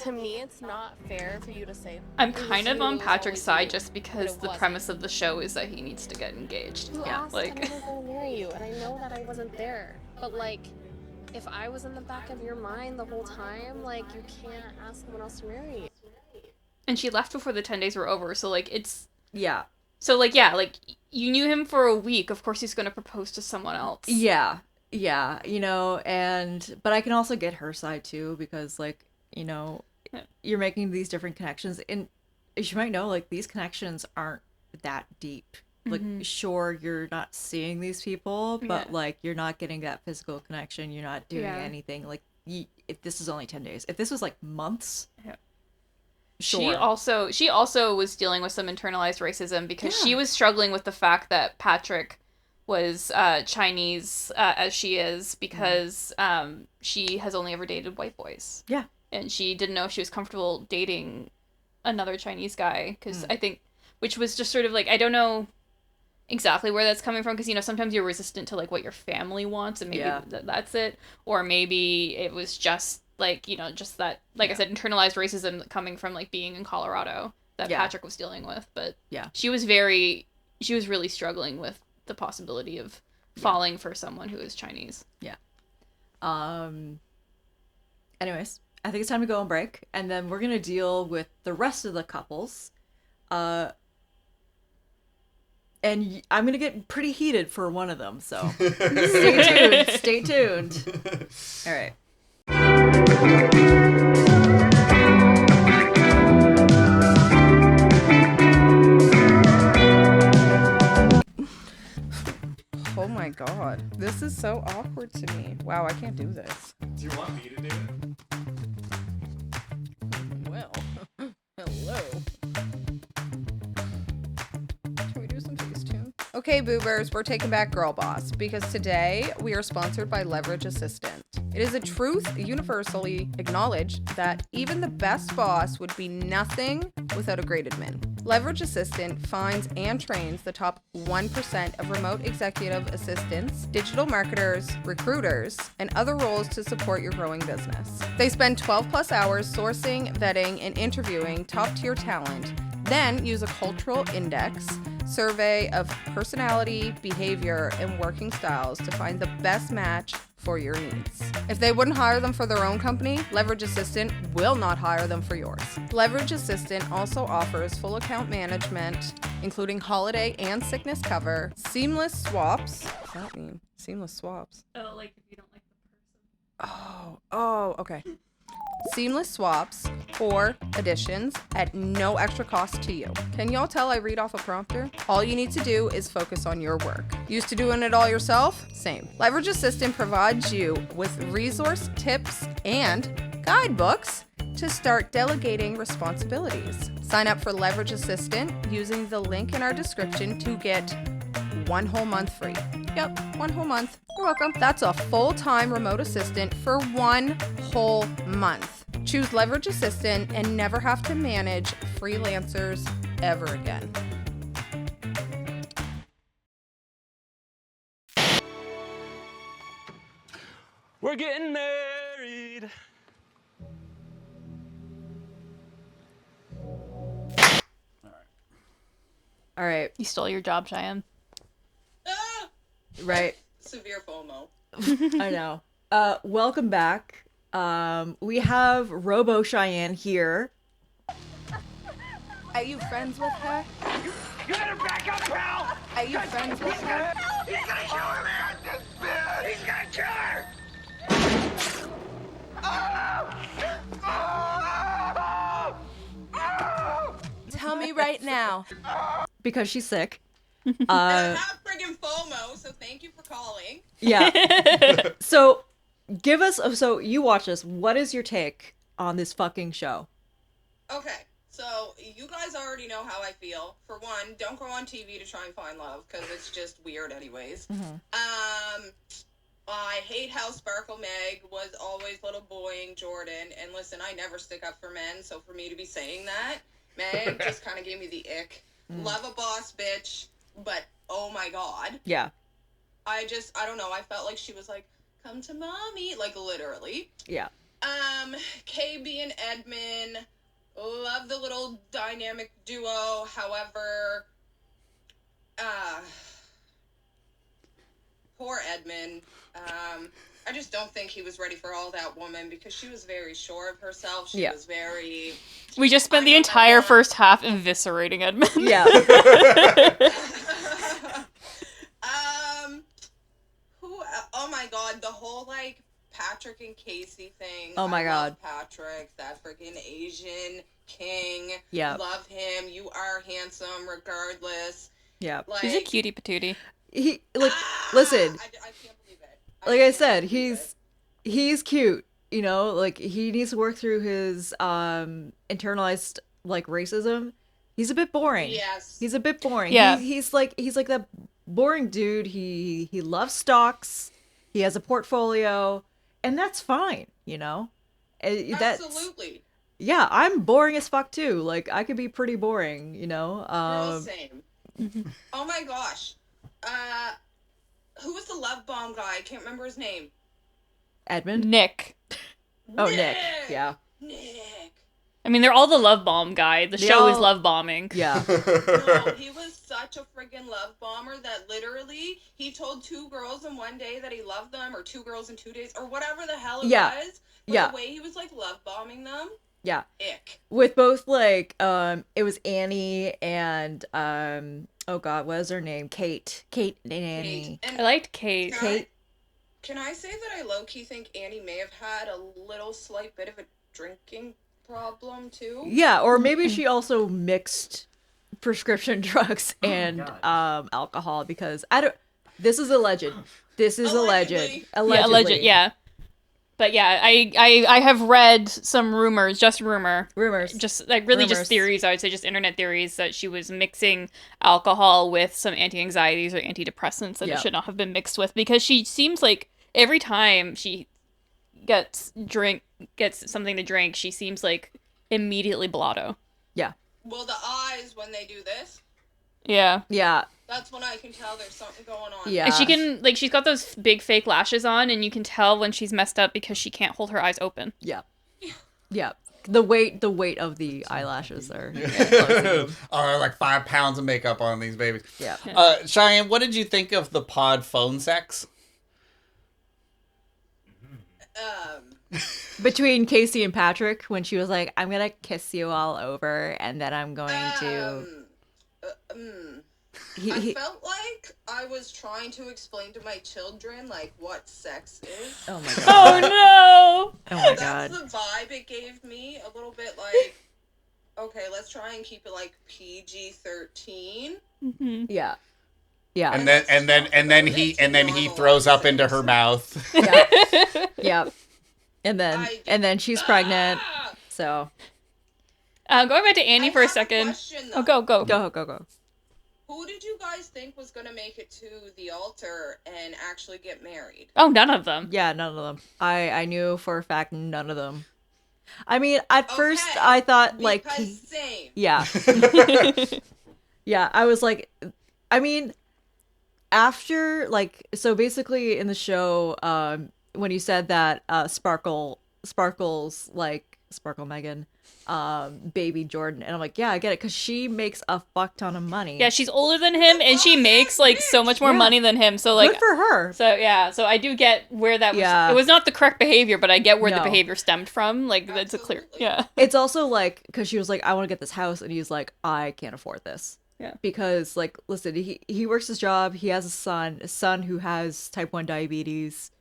To me, it's not fair for you to say. I'm it was kind of you, on it was Patrick's always side you, just but because it the wasn't. premise of the show is that he needs to get engaged. You Yeah, asked like and I was gonna marry you, and I know that I wasn't there. But like, if I was in the back of your mind the whole time, like you can't ask someone else to marry you. and she left before the 10 days were over, so like it's Yeah. so like yeah, like you knew him for a week, of course he's going to propose to someone else. Yeah, you know, but I can also get her side too, because like, you know, you're making these different connections, and as you might know, like these connections aren't that deep. Like, sure, you're not seeing these people, but like you're not getting that physical connection. You're not doing anything. Like, if this is only 10 days, if this was like months, sure. She also was dealing with some internalized racism because she was struggling with the fact that Patrick was Chinese as she is because she has only ever dated white boys. Yeah. And she didn't know if she was comfortable dating another Chinese guy because I think, which was just sort of like, I don't know exactly where that's coming from because, you know, sometimes you're resistant to like what your family wants and maybe that's it. Or maybe it was just like, you know, just that, like I said, internalized racism coming from like being in Colorado that Patrick was dealing with. But she was really struggling with the possibility of falling for someone who is Chinese. Yeah. Anyways, I think it's time to go on break, and then we're gonna deal with the rest of the couples. And I'm gonna get pretty heated for one of them, so stay tuned. All right. Oh my god, this is so awkward to me. Wow, I can't do this. Do you want me to do it? Well, hello. Can we do some Facetune? Okay, boobers, we're taking back Girl Boss because today we are sponsored by Leverage Assistant. It is a truth universally acknowledged that even the best boss would be nothing without a great admin. Leverage Assistant finds and trains the top 1% of remote executive assistants, digital marketers, recruiters, and other roles to support your growing business. They spend 12 plus hours sourcing, vetting, and interviewing top-tier talent, then use a cultural index survey of personality, behavior, and working styles to find the best match for your needs. If they wouldn't hire them for their own company, Leverage Assistant will not hire them for yours. Leverage Assistant also offers full account management, including holiday and sickness cover, seamless swaps. What does that mean? Seamless swaps. Oh, like if you don't like the person. Oh, okay. Seamless swaps or additions at no extra cost to you. Can y'all tell I read off a prompter? All you need to do is focus on your work. Used to doing it all yourself? Same. Leverage Assistant provides you with resource tips and guidebooks to start delegating responsibilities. Sign up for Leverage Assistant using the link in our description to get 1 whole month free. Yep, 1 whole month. You're welcome. That's a full-time remote assistant for 1 whole month. Choose Leverage Assistant and never have to manage freelancers ever again. We're getting married. All right. You stole your job, Cheyenne. Right. Severe FOMO. I know. Welcome back. We have Robo Cheyenne here. Are you friends with her? You better back up, pal! Are you friends with her? He's gonna kill her, man! This bitch! He's gonna kill her! Tell me right now. Because she's sick. I have friggin' FOMO, so thank you for calling. Yeah. So give us. So you watch this. What is your take on this fucking show? Okay, so you guys already know how I feel. For one, don't go on TV to try and find love because it's just weird, anyways. I hate how Sparkle Meg was always little boying Jordan. And listen, I never stick up for men, so for me to be saying that, Meg just kind of gave me the ick. Love a boss bitch, but oh my god. Yeah. I don't know. I felt like she was like, come to mommy, like literally. Yeah. KB and Edmund, love the little dynamic duo. However, poor Edmund. I just don't think he was ready for all that woman because she was very sure of herself. She was very... We just spent the entire first half eviscerating Edmund. Yeah. Oh my god, the whole like Patrick and Casey thing. Oh my I god. love Patrick, that freaking Asian king. Yeah. Love him. You are handsome regardless. Yeah. Like, He's a cutie patootie. He like listen. I can't believe it. Like I said, he's cute. You know, like he needs to work through his internalized like racism. He's a bit boring. Yes. He's a bit boring. Yeah. He's like that boring dude. He loves stocks. He has a portfolio, and that's fine, you know? Absolutely. Yeah, I'm boring as fuck too. Like I could be pretty boring, you know? Girl, same. Oh my gosh. Who was the love bomb guy? I can't remember his name. Edmund? Nick. Oh, Nick. Yeah. Nick. I mean, they're all the love bomb guy. The show is love bombing. Yeah. No, he was such a friggin' love bomber that literally he told 2 girls in one day that he loved them, or 2 girls in 2 days, or whatever the hell it was. But the way he was like love bombing them. Yeah. Ick. With both like it was Annie and oh god, what was her name? Kate and Annie. And I liked Kate. Can I say that I low-key think Annie may have had a little slight bit of a drinking problem too? Yeah, or maybe she also mixed prescription drugs and alcohol because this is alleged. This is alleged. Alleged, yeah. But yeah, I have read some rumors, just just like really just theories. I would say just internet theories that she was mixing alcohol with some anti-anxieties or antidepressants that it should not have been mixed with, because she seems like every time she gets something to drink, she seems like immediately blotto. Yeah. Well, the eyes when they do this. Yeah. Yeah. That's when I can tell there's something going on. Yeah. And she can, like, she's got those big fake lashes on, and you can tell when she's messed up because she can't hold her eyes open. Yeah. Yeah. The weight of the eyelashes are like 5 pounds of makeup on these babies. Yeah. Cheyenne, what did you think of the pod phone sex? Between Casey and Patrick, when she was like, I'm gonna kiss you all over and then I'm going to I felt like I was trying to explain to my children like what sex is. Oh my god. Oh no. Oh my god. That's the vibe it gave me. A little bit like, okay, let's try and keep it like PG-13. Mm-hmm. Yeah. Yeah. And then he throws up into her mouth. Yeah. Yeah. And then she's pregnant. So going back to Annie for a second. Question, Go. Who did you guys think was gonna make it to the altar and actually get married? Oh, none of them. Yeah, none of them. I knew for a fact none of them. I mean, at first I thought like same. Yeah. Yeah, I was like, I mean, after like, so basically in the show, when you said that Sparkle's like Sparkle Megan, baby Jordan, and I'm like, yeah, I get it, because she makes a fuck ton of money. Yeah, she's older than him, and she makes like so much more money than him. So like, good for her. So yeah, so I do get where that was. Yeah. It was not the correct behavior, but I get where the No. behavior stemmed from. Like that's a clear. Yeah. It's also like, because she was like, I want to get this house, and he's like, I can't afford this. Yeah. Because like, listen, he works his job. He has a son who has type 1 diabetes.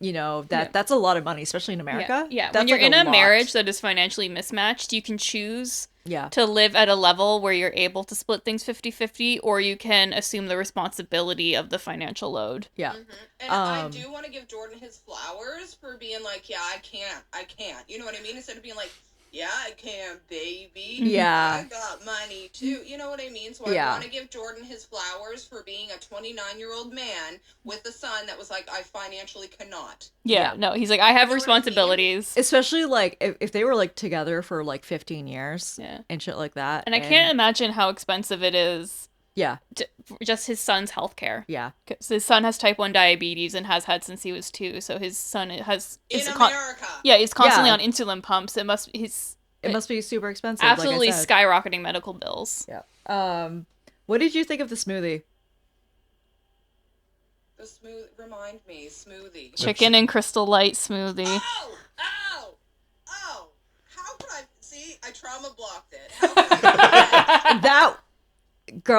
You know, that's a lot of money, especially in America. Yeah. That's When you're like in a lot. marriage that is financially mismatched, you can choose to live at a level where you're able to split things 50-50, or you can assume the responsibility of the financial load. Yeah. And I do want to give Jordan his flowers for being like, yeah, I can't. You know what I mean? Instead of being like, yeah, I can, baby. Yeah. I got money too. You know what I mean? So I want to give Jordan his flowers for being a 29-year-old man with a son that was like, I financially cannot. Yeah, no, he's like, I have responsibilities. Especially like if they were like together for like 15 years and shit like that. And I can't imagine how expensive it is. Yeah. Just his son's healthcare. Yeah. Because his son has type 1 diabetes and has had since he was 2. So his son is America. Yeah, he's constantly on insulin pumps. It must be super expensive. Absolutely like I said. skyrocketing medical bills. Yeah. What did you think of the smoothie? The remind me, smoothie. Chicken and Crystal Light smoothie. Oh! How could I see? I trauma blocked it. How could I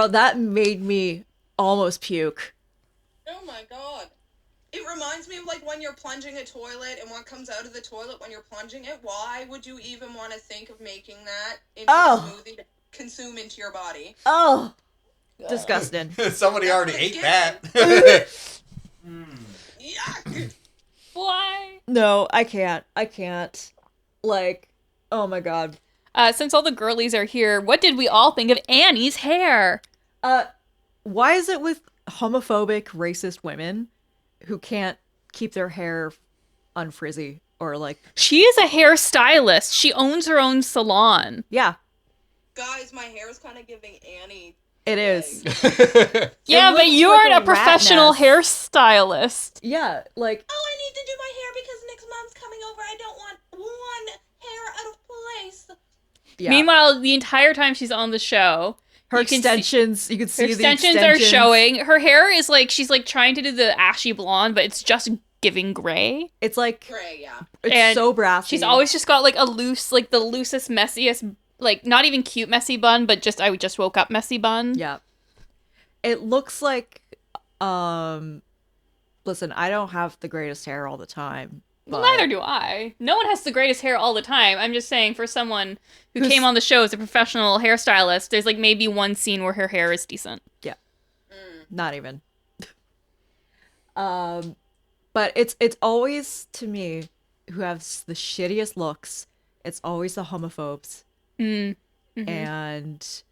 that made me almost puke. Oh my god. It reminds me of like when you're plunging a toilet and what comes out of the toilet when you're plunging it. Why would you even want to think of making that into a smoothie to consume into your body? Oh, disgusting. Somebody already ate that. Yuck. Why? No, I can't. Like, oh my god. Since all the girlies are here, what did we all think of Annie's hair? Why is it with homophobic, racist women who can't keep their hair unfrizzy or like... She is a hairstylist. She owns her own salon. Yeah. Guys, my hair is kind of giving Annie. It is. Yeah, but you aren't a professional hairstylist. Yeah, like... Oh, I need to do my hair because Nick's mom's coming over. I don't want one hair out of place. Yeah. Meanwhile, the entire time she's on the show, you can see the extensions are showing. Her hair is like, she's like trying to do the ashy blonde, but it's just giving gray. It's like gray, yeah. It's so brassy. She's always just got like a loose, like the loosest, messiest, like not even cute messy bun, but just I just woke up messy bun. Yeah. It looks like listen, I don't have the greatest hair all the time. Well, neither do I. No one has the greatest hair all the time. I'm just saying, for someone who came on the show as a professional hairstylist, there's like maybe one scene where her hair is decent. Yeah. Not even. But it's always, to me, who has the shittiest looks, it's always the homophobes. Mm-hmm. And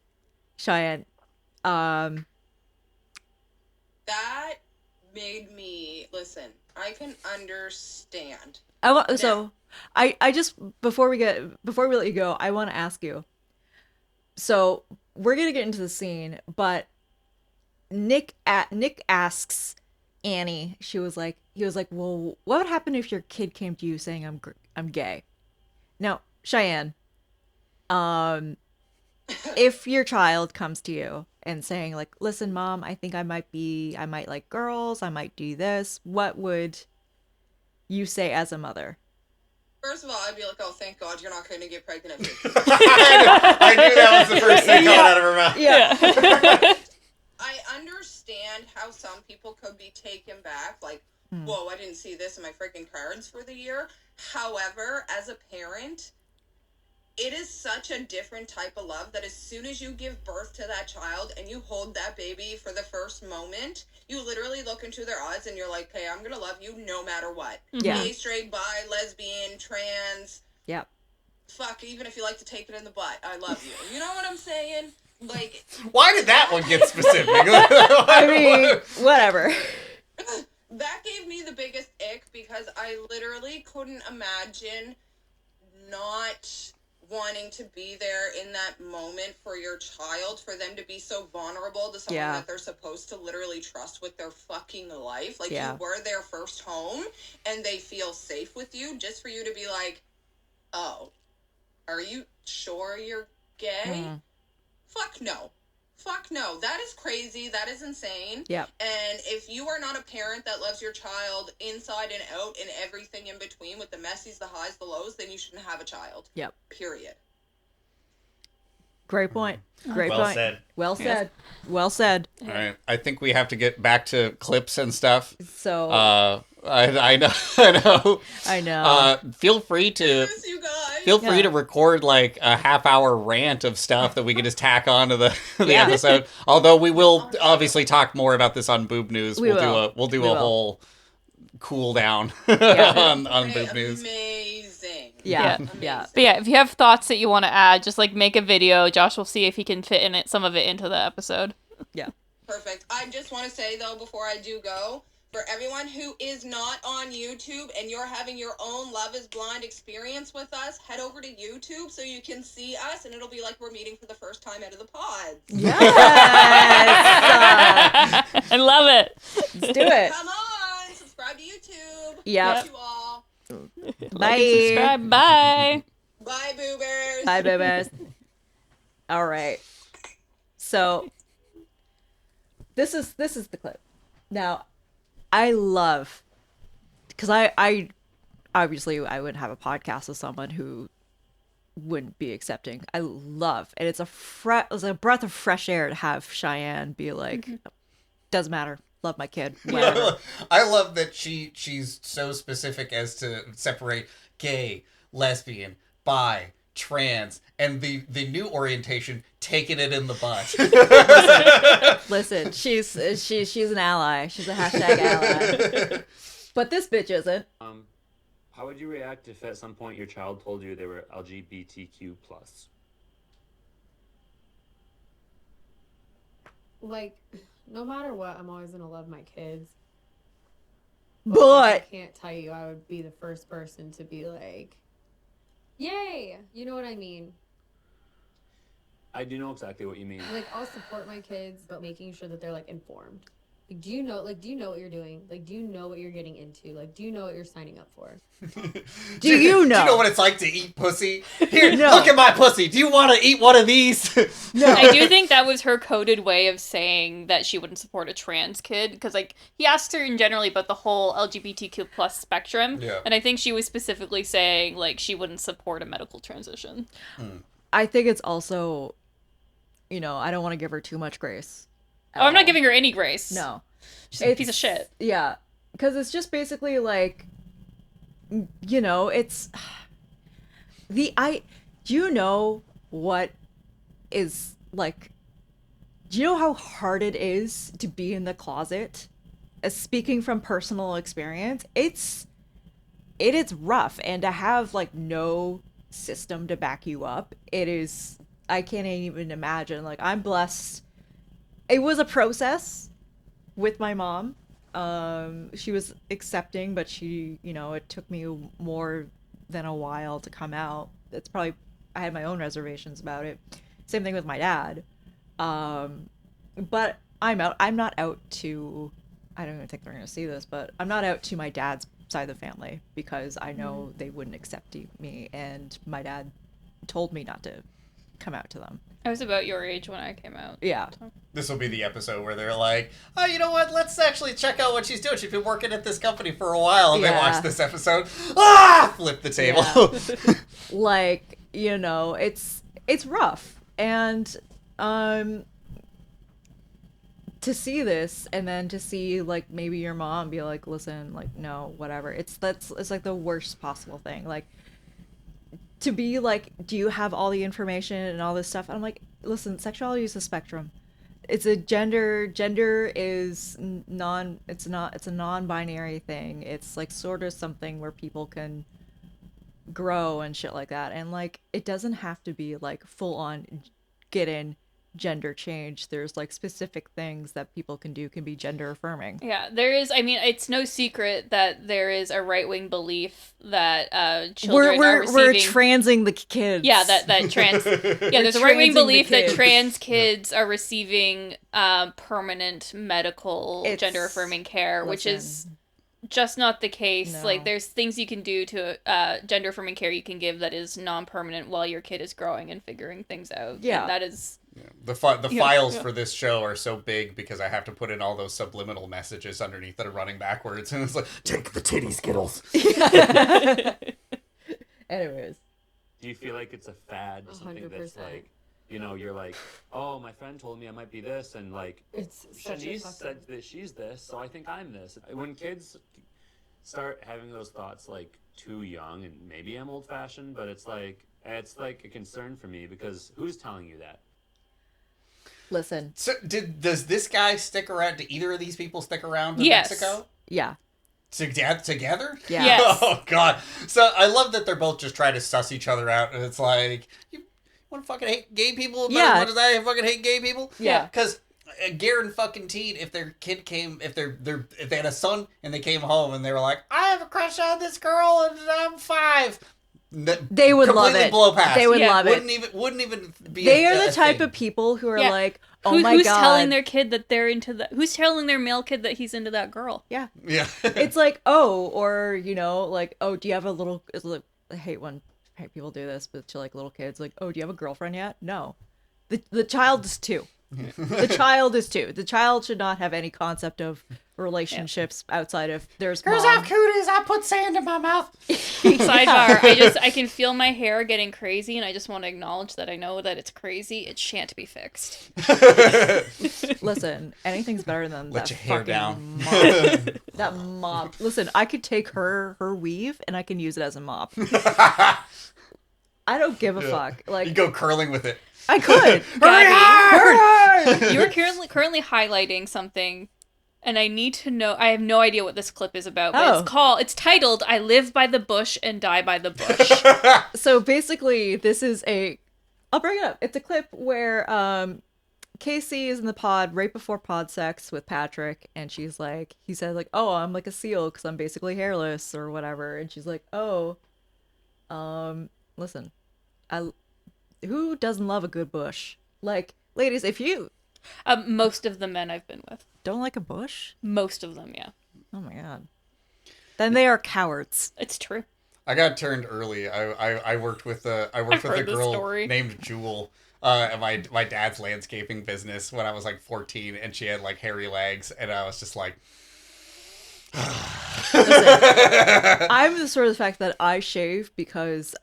Cheyenne. That made me listen. I can understand. I just before we let you go, I want to ask you. So we're gonna get into the scene, but Nick asks Annie. He was like, well, what would happen if your kid came to you saying I'm gay? Now, Cheyenne, if your child comes to you and saying like, listen, mom, I think I might like girls, I might do this, what would you say as a mother? First of all, I'd be like, oh, thank God you're not going to get pregnant. I knew that was the first thing coming out of her mouth. Yeah. I understand how some people could be taken back, like, whoa, I didn't see this in my freaking cards for the year. However, as a parent, it is such a different type of love that as soon as you give birth to that child and you hold that baby for the first moment, you literally look into their eyes and you're like, hey, I'm going to love you no matter what. Yeah. Gay, straight, bi, lesbian, trans. Yep. Fuck, even if you like to take it in the butt, I love you. You know what I'm saying? Like, why did that one get specific? I mean, whatever. That gave me the biggest ick because I literally couldn't imagine not wanting to be there in that moment for your child, for them to be so vulnerable to someone that they're supposed to literally trust with their fucking life. Like, you were their first home and they feel safe with you, just for you to be like, oh, are you sure you're gay? Fuck no. Fuck no. That is crazy. That is insane. Yeah. And if you are not a parent that loves your child inside and out and everything in between with the messies, the highs, the lows, then you shouldn't have a child. Yep. Period. Great point. Great Well point. said. Well said. Well said. All right. I think we have to get back to clips and stuff. So I know. I know. I know. Feel free to record like a half-hour rant of stuff that we can just tack onto the episode. Although we will obviously talk more about this on Boob News. We'll do a whole cool down on Boob News. Amazing. Yeah. But yeah, if you have thoughts that you want to add, just like make a video. Josh will see if he can fit some of it into the episode. Yeah. Perfect. I just want to say though, before I do go, for everyone who is not on YouTube and you're having your own Love is Blind experience with us, head over to YouTube so you can see us and it'll be like we're meeting for the first time out of the pods. Yes! I love it. Let's do it. Come on, subscribe to YouTube. Yep. Love you all. Bye. Subscribe. Bye. Bye, boobers. Bye, boobers. All right. So this is the clip. Now, I love, because I obviously I wouldn't have a podcast with someone who wouldn't be accepting. I love, and it's a breath of fresh air to have Cheyenne be like, doesn't matter, love my kid. Whatever. I love that she's so specific as to separate gay, lesbian, bi, trans, and the new orientation, taking it in the butt. Listen, she's an ally. She's a hashtag ally. But this bitch isn't. How would you react if at some point your child told you they were LGBTQ+? Like, no matter what, I'm always gonna love my kids. But I can't tell you I would be the first person to be like, yay! You know what I mean? I do know exactly what you mean. Like, I'll support my kids, but making sure that they're, like, informed. Like, do you know what you're doing? Like, do you know what you're getting into? Like, do you know what you're signing up for? Do you know? Do you know what it's like to eat pussy? Here, look at my pussy. Do you want to eat one of these? No. I do think that was her coded way of saying that she wouldn't support a trans kid, because like he asked her in generally about the whole LGBTQ plus spectrum, and I think she was specifically saying like she wouldn't support a medical transition. I think it's also, I don't want to give her too much grace. Oh, I'm not giving her any grace. No. She's a piece of shit. Yeah. Because it's just basically like, it's do you know what is like, do you know how hard it is to be in the closet? Speaking from personal experience, it is rough, and to have like no system to back you up, I can't even imagine. Like, I'm blessed. It was a process with my mom. She was accepting, but it took me more than a while to come out. I had my own reservations about it. Same thing with my dad. But I'm out. I'm not out to, I don't even think they're going to see this, but I'm not out to my dad's side of the family because I know they wouldn't accept me, and my dad told me not to come out to them. I was about your age when I came out. Yeah. This will be the episode where they're like, oh, you know what? Let's actually check out what she's doing. She's been working at this company for a while. And they watch this episode. Flip the table. Yeah. Like, it's rough. And to see this, and then to see like maybe your mom be like, listen, like, no, whatever. It's like the worst possible thing. Like, to be like, do you have all the information and all this stuff? And I'm like, listen, sexuality is a spectrum. It's a gender is it's a non-binary thing. It's like sort of something where people can grow and shit like that. And like, it doesn't have to be like full on get in gender change. There's like specific things that people can do, can be gender affirming. Yeah, there is. I mean, it's no secret that there is a right-wing belief that children are receiving... We're transing the kids. Yeah, that trans... Yeah, there's a right-wing belief that trans kids are receiving permanent medical gender-affirming care, which is just not the case. No. Like, there's things you can do to gender-affirming care you can give that is non-permanent while your kid is growing and figuring things out. Yeah. And that is... Yeah. The files for this show are so big because I have to put in all those subliminal messages underneath that are running backwards, and it's like, take the titty Skittles. Anyways. Do you feel like it's a fad or something 100%. That's like, you're like, oh, my friend told me I might be this, and like, it's Shanice said that she's this, so I think I'm this. When kids start having those thoughts like too young, and maybe I'm old-fashioned, but it's like a concern for me because who's telling you that? Listen. So does this guy stick around? Do either of these people stick around in Yes. Mexico? Yeah. Together? Yeah. Yes. Oh god. So I love that they're both just trying to suss each other out, and it's like, you want to fucking hate gay people about as much as I fucking hate gay people? Yeah. Because Garen fucking Teen, if their kid came, if they had a son and they came home and they were like, I have a crush on this girl and I'm 5. They would love it. Blow past. They would love it. Wouldn't even be. They are the type of people who are like, oh my who's god. telling their kid that they're into that? Who's telling their male kid that he's into that girl? Yeah. Yeah. It's like, oh, or like, oh, do you have a little? I hate when people do this, but to like little kids, like, oh, do you have a girlfriend yet? No. The child is 2. The child is 2. The child should not have any concept of relationships outside of there's Girls mom. have cooties. I put sand in my mouth. Sidebar. I can feel my hair getting crazy, and I just want to acknowledge that I know that it's crazy. It shan't be fixed. Listen, anything's better than Let that your hair fucking down. mop. That mop. Listen, I could take her weave and I can use it as a mop. I don't give a fuck. Like, you go curling with it. I could. Gabby, you are currently highlighting something, and I need to know. I have no idea what this clip is about, but it's titled "I Live by the Bush and Die by the Bush." So basically, this is I'll bring it up. It's a clip where Casey is in the pod right before pod sex with Patrick, and he said like, oh, I'm like a seal because I'm basically hairless or whatever, and she's like, oh, listen, who doesn't love a good bush? Like, ladies, if you... most of the men I've been with. Don't like a bush? Most of them, yeah. Oh my god. Then they are cowards. It's true. I got turned early. I worked with a girl named Jewel at my dad's landscaping business when I was like 14, and she had like hairy legs, and I was just like... Listen, I'm the sort of fact that I shave because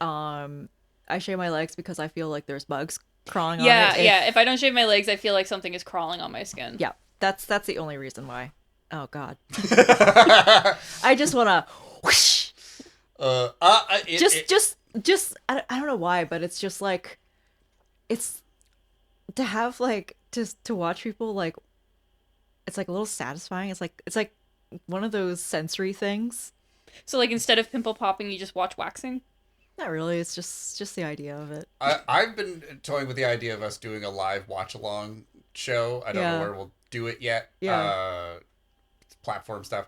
I shave my legs because I feel like there's bugs crawling on it. Yeah. If I don't shave my legs, I feel like something is crawling on my skin. Yeah, that's the only reason why. Oh god. I just want to whoosh. Just I don't know why, but it's just like it's to have like to watch people like it's like a little satisfying. It's like one of those sensory things. So like instead of pimple popping, you just watch waxing? Not really. It's just the idea of it. I've been toying with the idea of us doing a live watch-along show. I don't know where we'll do it yet. Yeah. Platform stuff.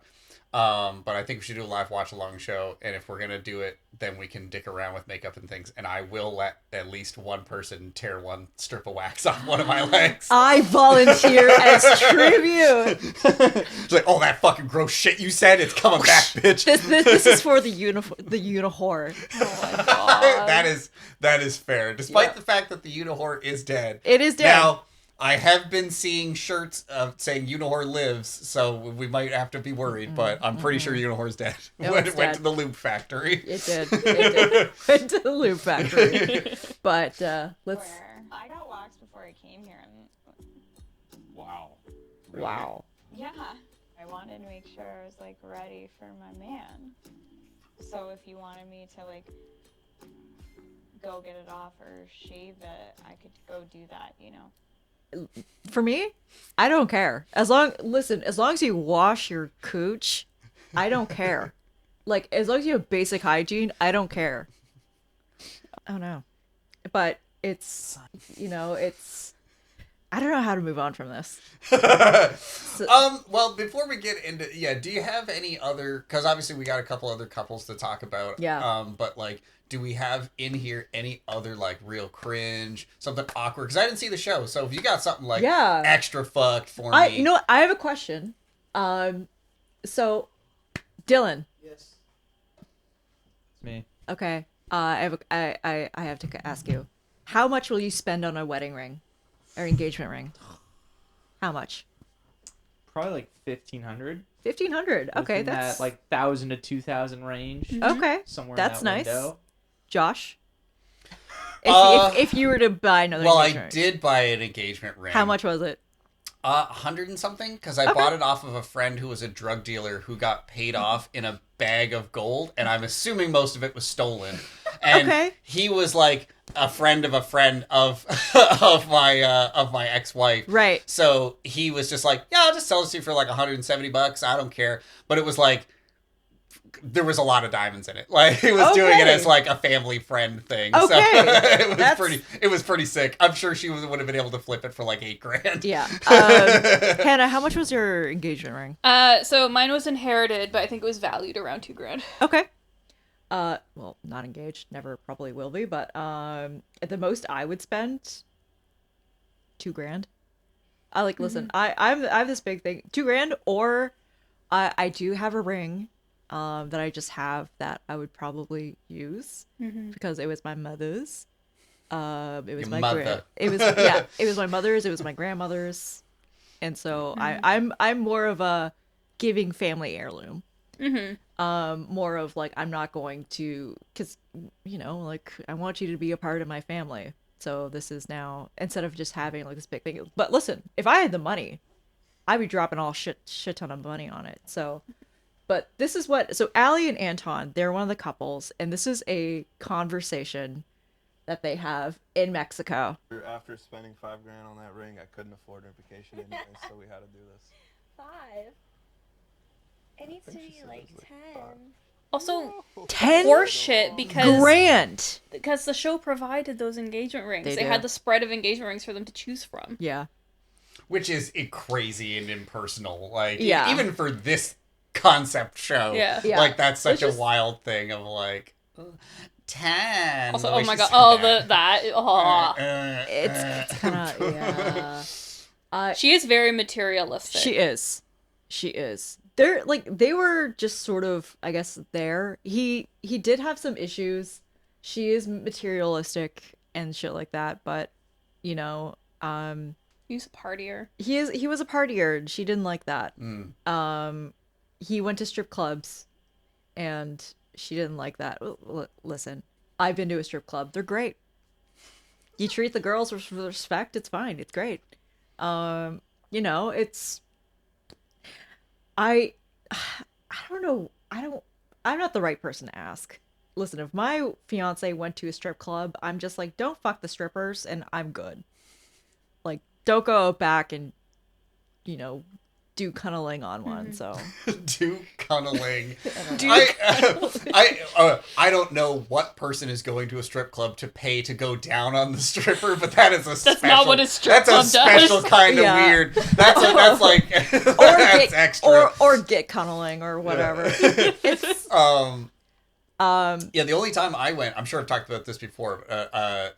But I think we should do a live watch-along show. And if we're going to do it, then we can dick around with makeup and things. And I will let at least one person tear one strip of wax off one of my legs. I volunteer as tribute. It's like, oh, that fucking gross shit you said, it's coming back, bitch. This is for the unihor. Oh my god. That is fair. Despite the fact that the unihor is dead. It is dead. Now, I have been seeing shirts saying Unihor lives, so we might have to be worried, but I'm pretty sure Unihor's dead. Went to the lube factory. It did. Went to the lube factory. But let's... I got waxed before I came here. Wow. Wow. Yeah. I wanted to make sure I was, like, ready for my man. So if you wanted me to, like, go get it off or shave it, I could go do that, you know? For me, I don't care. As long as you wash your cooch, I don't care. Like, as long as you have basic hygiene, I don't care. I don't know. But it's, I don't know how to move on from this. Well, before we get into, do you have any other, because obviously we got a couple other couples to talk about. Yeah. But, like, do we have in here any other, like, real cringe, something awkward? Because I didn't see the show, so if you got something, like, extra fucked for me. You know what? I have a question. So, Dylan. Yes. It's me. Okay. I have to ask you. How much will you spend on a wedding ring? Or engagement ring? How much? Probably like 1,500. 1,500. Okay, that's that like 1,000 to 2,000 range. Okay, somewhere. That's in that nice. window. Josh, if you were to buy another, well, engagement I did buy an engagement ring. How much was it? 100 and something, because I bought it off of a friend who was a drug dealer who got paid off in a bag of gold, and I'm assuming most of it was stolen. And he was like a friend of of my ex-wife. Right. So he was just like, yeah, I'll just sell this to you for like $170. I don't care. But it was like, there was a lot of diamonds in it. Like, he was doing it as like a family friend thing. So it was pretty sick. I'm sure she would have been able to flip it for like $8,000. Yeah. Hannah, how much was your engagement ring? So mine was inherited, but I think it was valued around $2,000. Okay. Well, not engaged, never probably will be, but at the most I would spend $2,000. I like listen, I have this big thing, $2,000, or I do have a ring that I just have that I would probably use because it was my mother's. It was Your my mother. it was it was my mother's, it was my grandmother's. And so I'm more of a giving family heirloom. More of like, I'm not going to, because like, I want you to be a part of my family. So this is now, instead of just having like this big thing. But listen, if I had the money, I'd be dropping all shit ton of money on it. So, but this is so Allie and Anton, they're one of the couples, and this is a conversation that they have in Mexico. After spending $5,000 on that ring, I couldn't afford a vacation anyway, so we had to do this. 5. It needs to be like 10. Also, 10 horseshit because grand. Because the show provided those engagement rings. They do. had the spread of engagement rings for them to choose from. Yeah. Which is crazy and impersonal. Like, Yeah. even for this concept show, like, that's such a wild thing of like, 10. Also, oh my god, It's kind of, yeah. She is very materialistic. She is. They were just sort of, I guess, there. He did have some issues. She is materialistic and shit like that, but he's a partier. He was a partier, and she didn't like that. He went to strip clubs, and she didn't like that. Listen, I've been to a strip club. They're great. You treat the girls with respect, it's fine. It's great. It's... I don't know. I'm not the right person to ask. Listen, if my fiance went to a strip club, I'm just like, don't fuck the strippers and I'm good. Like, don't go back and, do cunniling on one. So do cunniling. I don't know what person is going to a strip club to pay to go down on the stripper, but that is that's not what a strip club does. That's a special kind of weird. That's like that's extra. Or get cunniling or whatever. It's yeah, the only time I went, I'm sure I've talked about this before,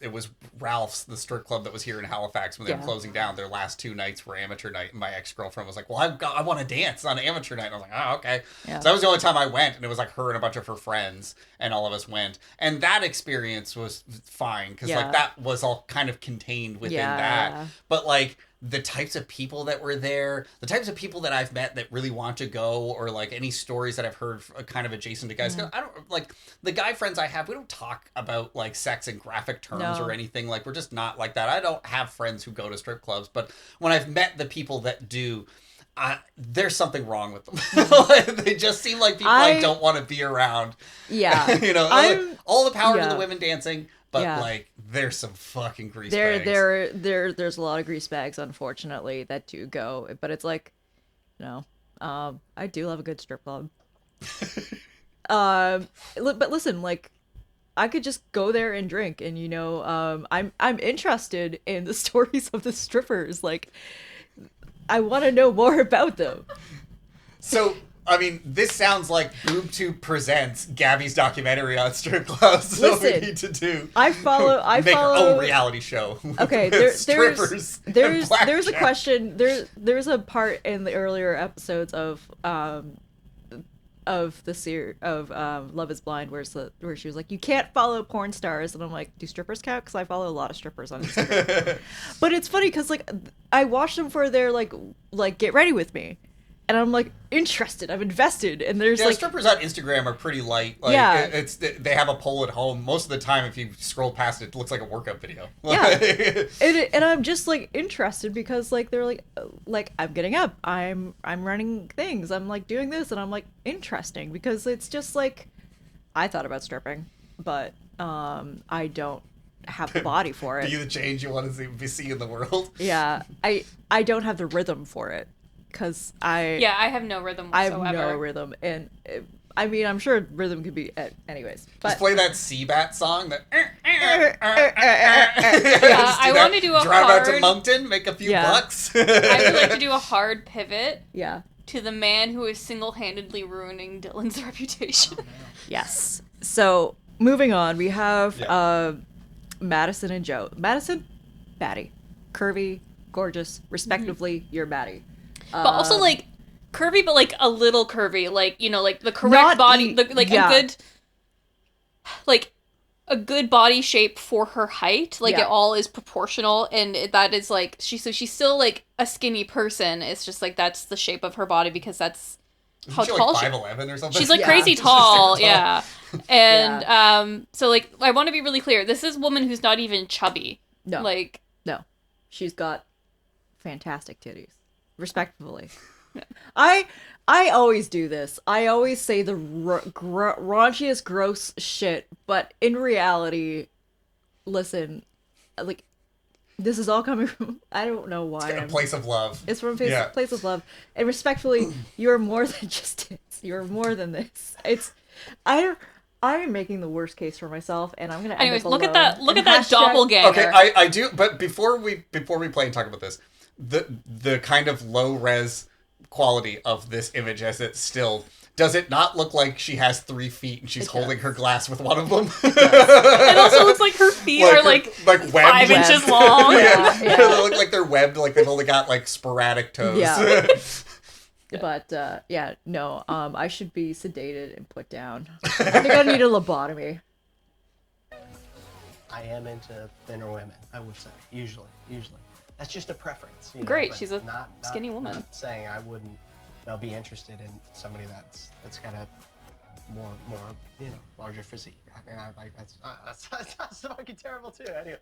it was Ralph's, the strip club that was here in Halifax when they were closing down. Their last 2 nights were amateur night, and my ex-girlfriend was like, well, I want to dance on amateur night. And I was like, oh, okay. Yeah. So that was the only time I went, and it was like her and a bunch of her friends, and all of us went. And that experience was fine, because like that was all kind of contained within that. But like, the types of people that were there, the types of people that I've met that really want to go, or like any stories that I've heard kind of adjacent to guys. I don't like the guy friends I have. We don't talk about like sex in graphic terms or anything. Like, we're just not like that. I don't have friends who go to strip clubs, but when I've met the people that do, there's something wrong with them. They just seem like people I don't want to be around. Yeah. Like, all the power to the women dancing. But like, there's some fucking grease bags. There's a lot of grease bags, unfortunately, that do go. But it's like, I do love a good strip club. But listen, like, I could just go there and drink, and I'm interested in the stories of the strippers. Like, I want to know more about them. So, I mean, this sounds like BoobTube presents Gabby's documentary on strip clubs. So we need to do. I follow. Make our own reality show. Okay, strippers. There's a question. There's a part in the earlier episodes of the series of Love Is Blind where she was like, you can't follow porn stars, and I'm like, do strippers count? Because I follow a lot of strippers on Instagram. But it's funny because like I watch them for their like get ready with me. and I'm like interested. I'm invested, and there's like strippers on Instagram are pretty light. Like, it's they have a pole at home. Most of the time, if you scroll past it, it looks like a workout video. Yeah, and I'm just like interested because like they're like I'm getting up, I'm running things, I'm like doing this, and I'm like interesting because it's just like I thought about stripping, but I don't have the body for it. Be the change you want to see in the world. Yeah, I don't have the rhythm for it because I have no rhythm whatsoever. I have no rhythm, and I mean I'm sure rhythm could be anyways. But just play that Seabat song. That I want to do a drive hard... out to Moncton, make a few bucks. I would like to do a hard pivot. Yeah. To the man who is single-handedly ruining Dylan's reputation. Yes. So moving on, we have Madison and Joe. Madison, baddie, curvy, gorgeous, respectively. You're baddie, but also like curvy, but like a little curvy, like like the correct body, a good, like a good body shape for her height. Like it all is proportional, and that is like she's still like a skinny person. It's just like that's the shape of her body because that's how tall she 5'11" or something. She's like crazy tall, yeah. And so like I want to be really clear. This is a woman who's not even chubby. No, like no, she's got fantastic titties, respectfully. I always do this. I always say the raunchiest, gross shit, but in reality, listen, like this is all coming from I don't know why. It's a place of love. It's from a place of love, and respectfully, you're more than just tits. You're more than this. I'm making the worst case for myself, and I'm gonna. Anyways, look at that doppelganger. Okay, I do, but before we play and talk about this, the kind of low res quality of this image as it's still, does it not look like she has 3 feet and she's holding her glass with one of them? It also looks like her feet are like webbed. 5 inches long. They look like they're webbed, like they've only got like sporadic toes. Yeah. But no, I should be sedated and put down. I think I need a lobotomy. I am into thinner women, I would say, usually. That's just a preference. Great, she's a skinny woman. Not saying I wouldn't be interested in somebody that's got a more larger physique. I mean, that's fucking terrible too. Anyway.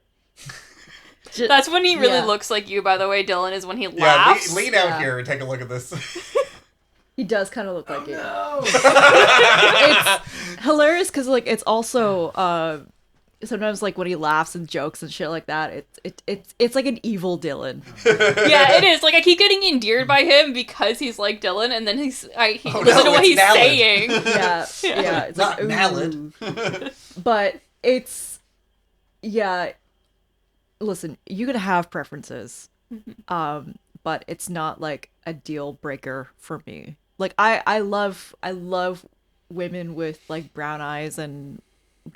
That's when he really looks like you, by the way, Dylan, is when he laughs. Lean out here and take a look at this. He does kind of look like you. No. It's hilarious because like it's also sometimes like when he laughs and jokes and shit like that, it's like an evil Dylan. Yeah, it is. Like I keep getting endeared by him because he's like Dylan, and then listen to what he's Naled. saying. Yeah. It's not like, Naled. But it's listen, you could have preferences, but it's not like a deal breaker for me. Like I love women with like brown eyes and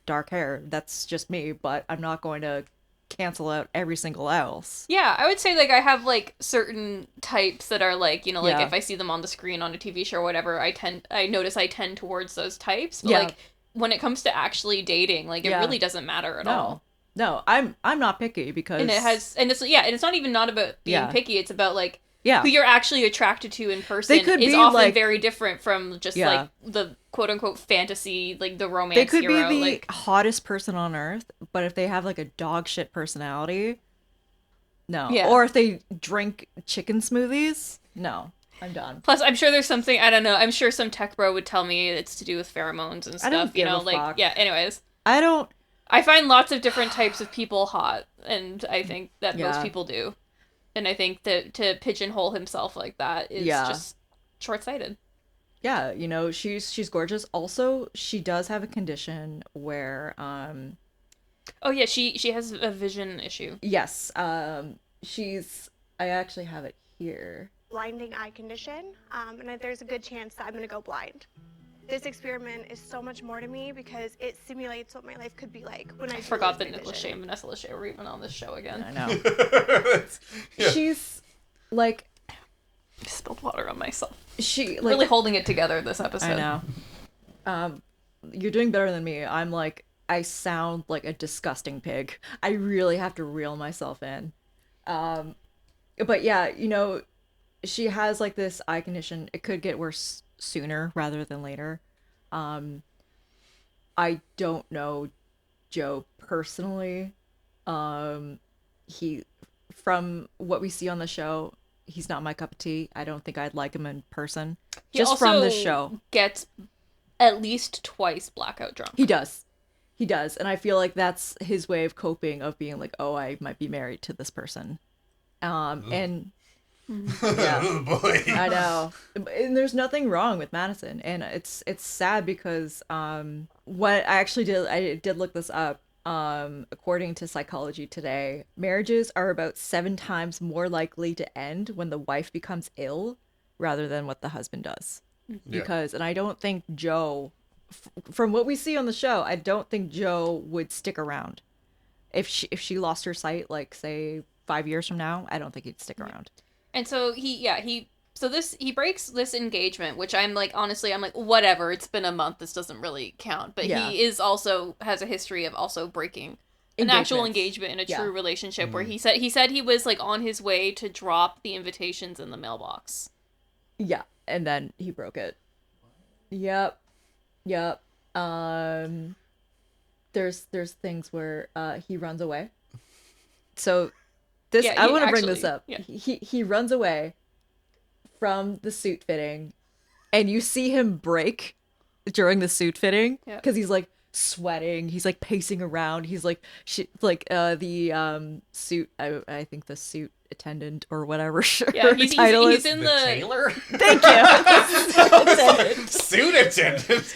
dark hair. That's just me, but I'm not going to cancel out every single else. Yeah, I would say like I have like certain types that are like, like if I see them on the screen on a TV show or whatever, I notice I tend towards those types. But like when it comes to actually dating, like it really doesn't matter at all. No, I'm not picky because it's not even not about being picky. It's about like who you're actually attracted to in person is often like, very different from just like the quote unquote fantasy, like the romance hero. They could be the hottest person on earth, but if they have like a dog shit personality, no. Yeah. Or if they drink chicken smoothies, no. I'm done. Plus, I'm sure there's something, I don't know, I'm sure some tech bro would tell me it's to do with pheromones and stuff, I don't give a like, fuck. Anyways. I find lots of different types of people hot, and I think that most people do. And I think that to pigeonhole himself like that is just short-sighted. Yeah, she's gorgeous. Also, she does have a condition where oh yeah, she has a vision issue. Yes. I actually have it here. Blinding eye condition, and there's a good chance that I'm gonna go blind. This experiment is so much more to me because it simulates what my life could be like when I forgot that Nick Lachey and Vanessa Lachey were even on this show again. I know. She's like spilled water on myself. She like, really holding it together this episode. I know. You're doing better than me. I'm like I sound like a disgusting pig. I really have to reel myself in. But yeah, she has like this eye condition. It could get worse sooner rather than later. I don't know Joe personally. He, from what we see on the show, he's not my cup of tea. I don't think I'd like him in person. He Just also from the show. Gets at least twice blackout drunk. He does. He does. And I feel like that's his way of coping, of being like, oh, I might be married to this person. And yeah, Oh, boy. I know. And there's nothing wrong with Madison. And it's sad because what I actually did, I did look this up. According to Psychology Today, marriages are about 7 times more likely to end when the wife becomes ill rather than what the husband does. Yeah. Because, and I don't think Joe, from what we see on the show, I don't think Joe would stick around. If she lost her sight, like say 5 years from now, I don't think he'd stick around. And so he breaks this engagement, which I'm like, honestly, I'm like, whatever, it's been a month, this doesn't really count. But Yeah. he is also has a history of also breaking an actual engagement in a true relationship where he said he was like on his way to drop the invitations in the mailbox. Yeah, and then he broke it. Yep. There's things where he runs away. So this, Yeah, I he want to bring actually- this up. yeah. He runs away from the suit fitting, and you see him break during the suit fitting Yeah. because he's like sweating. He's like pacing around. He's like the suit. I think the suit attendant or whatever. Yeah, he's is. in the Taylor? Thank you. Suit attendant.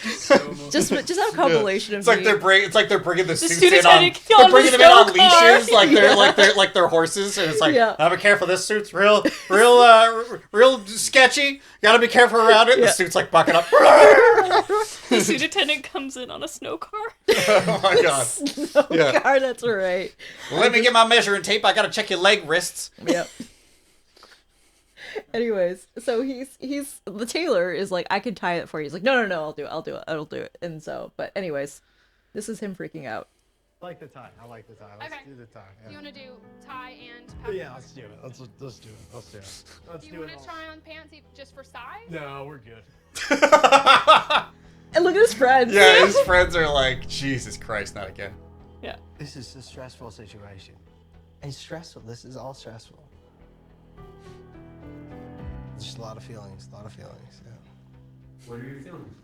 just have a compilation of It's like me. they're bringing the suits suit in on. attendant They're on bringing the them in on snow car. leashes, like they're horses, and it's like, Yeah. I be careful. This suit's real sketchy. Gotta be careful around it. Yeah. The suit's like bucking up. the suit attendant comes in on a snow car. Oh my god. Yeah. God, that's right. Let me get my measuring tape. I gotta check your leg wrists. Yep. Anyways, so he's the tailor is like, I can tie it for you. He's like, no, I'll do it. And so, but anyways, this is him freaking out. I like the tie. Let's do the tie. Yeah. You want to do tie and Yeah, let's do it. Let's do it. Let's do it. you want to try on pants just for size? No, we're good. And look at his friends. Yeah, his friends are like, Jesus Christ, not again. Yeah. This is a stressful situation. It's stressful. This is all stressful. Just a lot of feelings. Yeah. What are you feeling?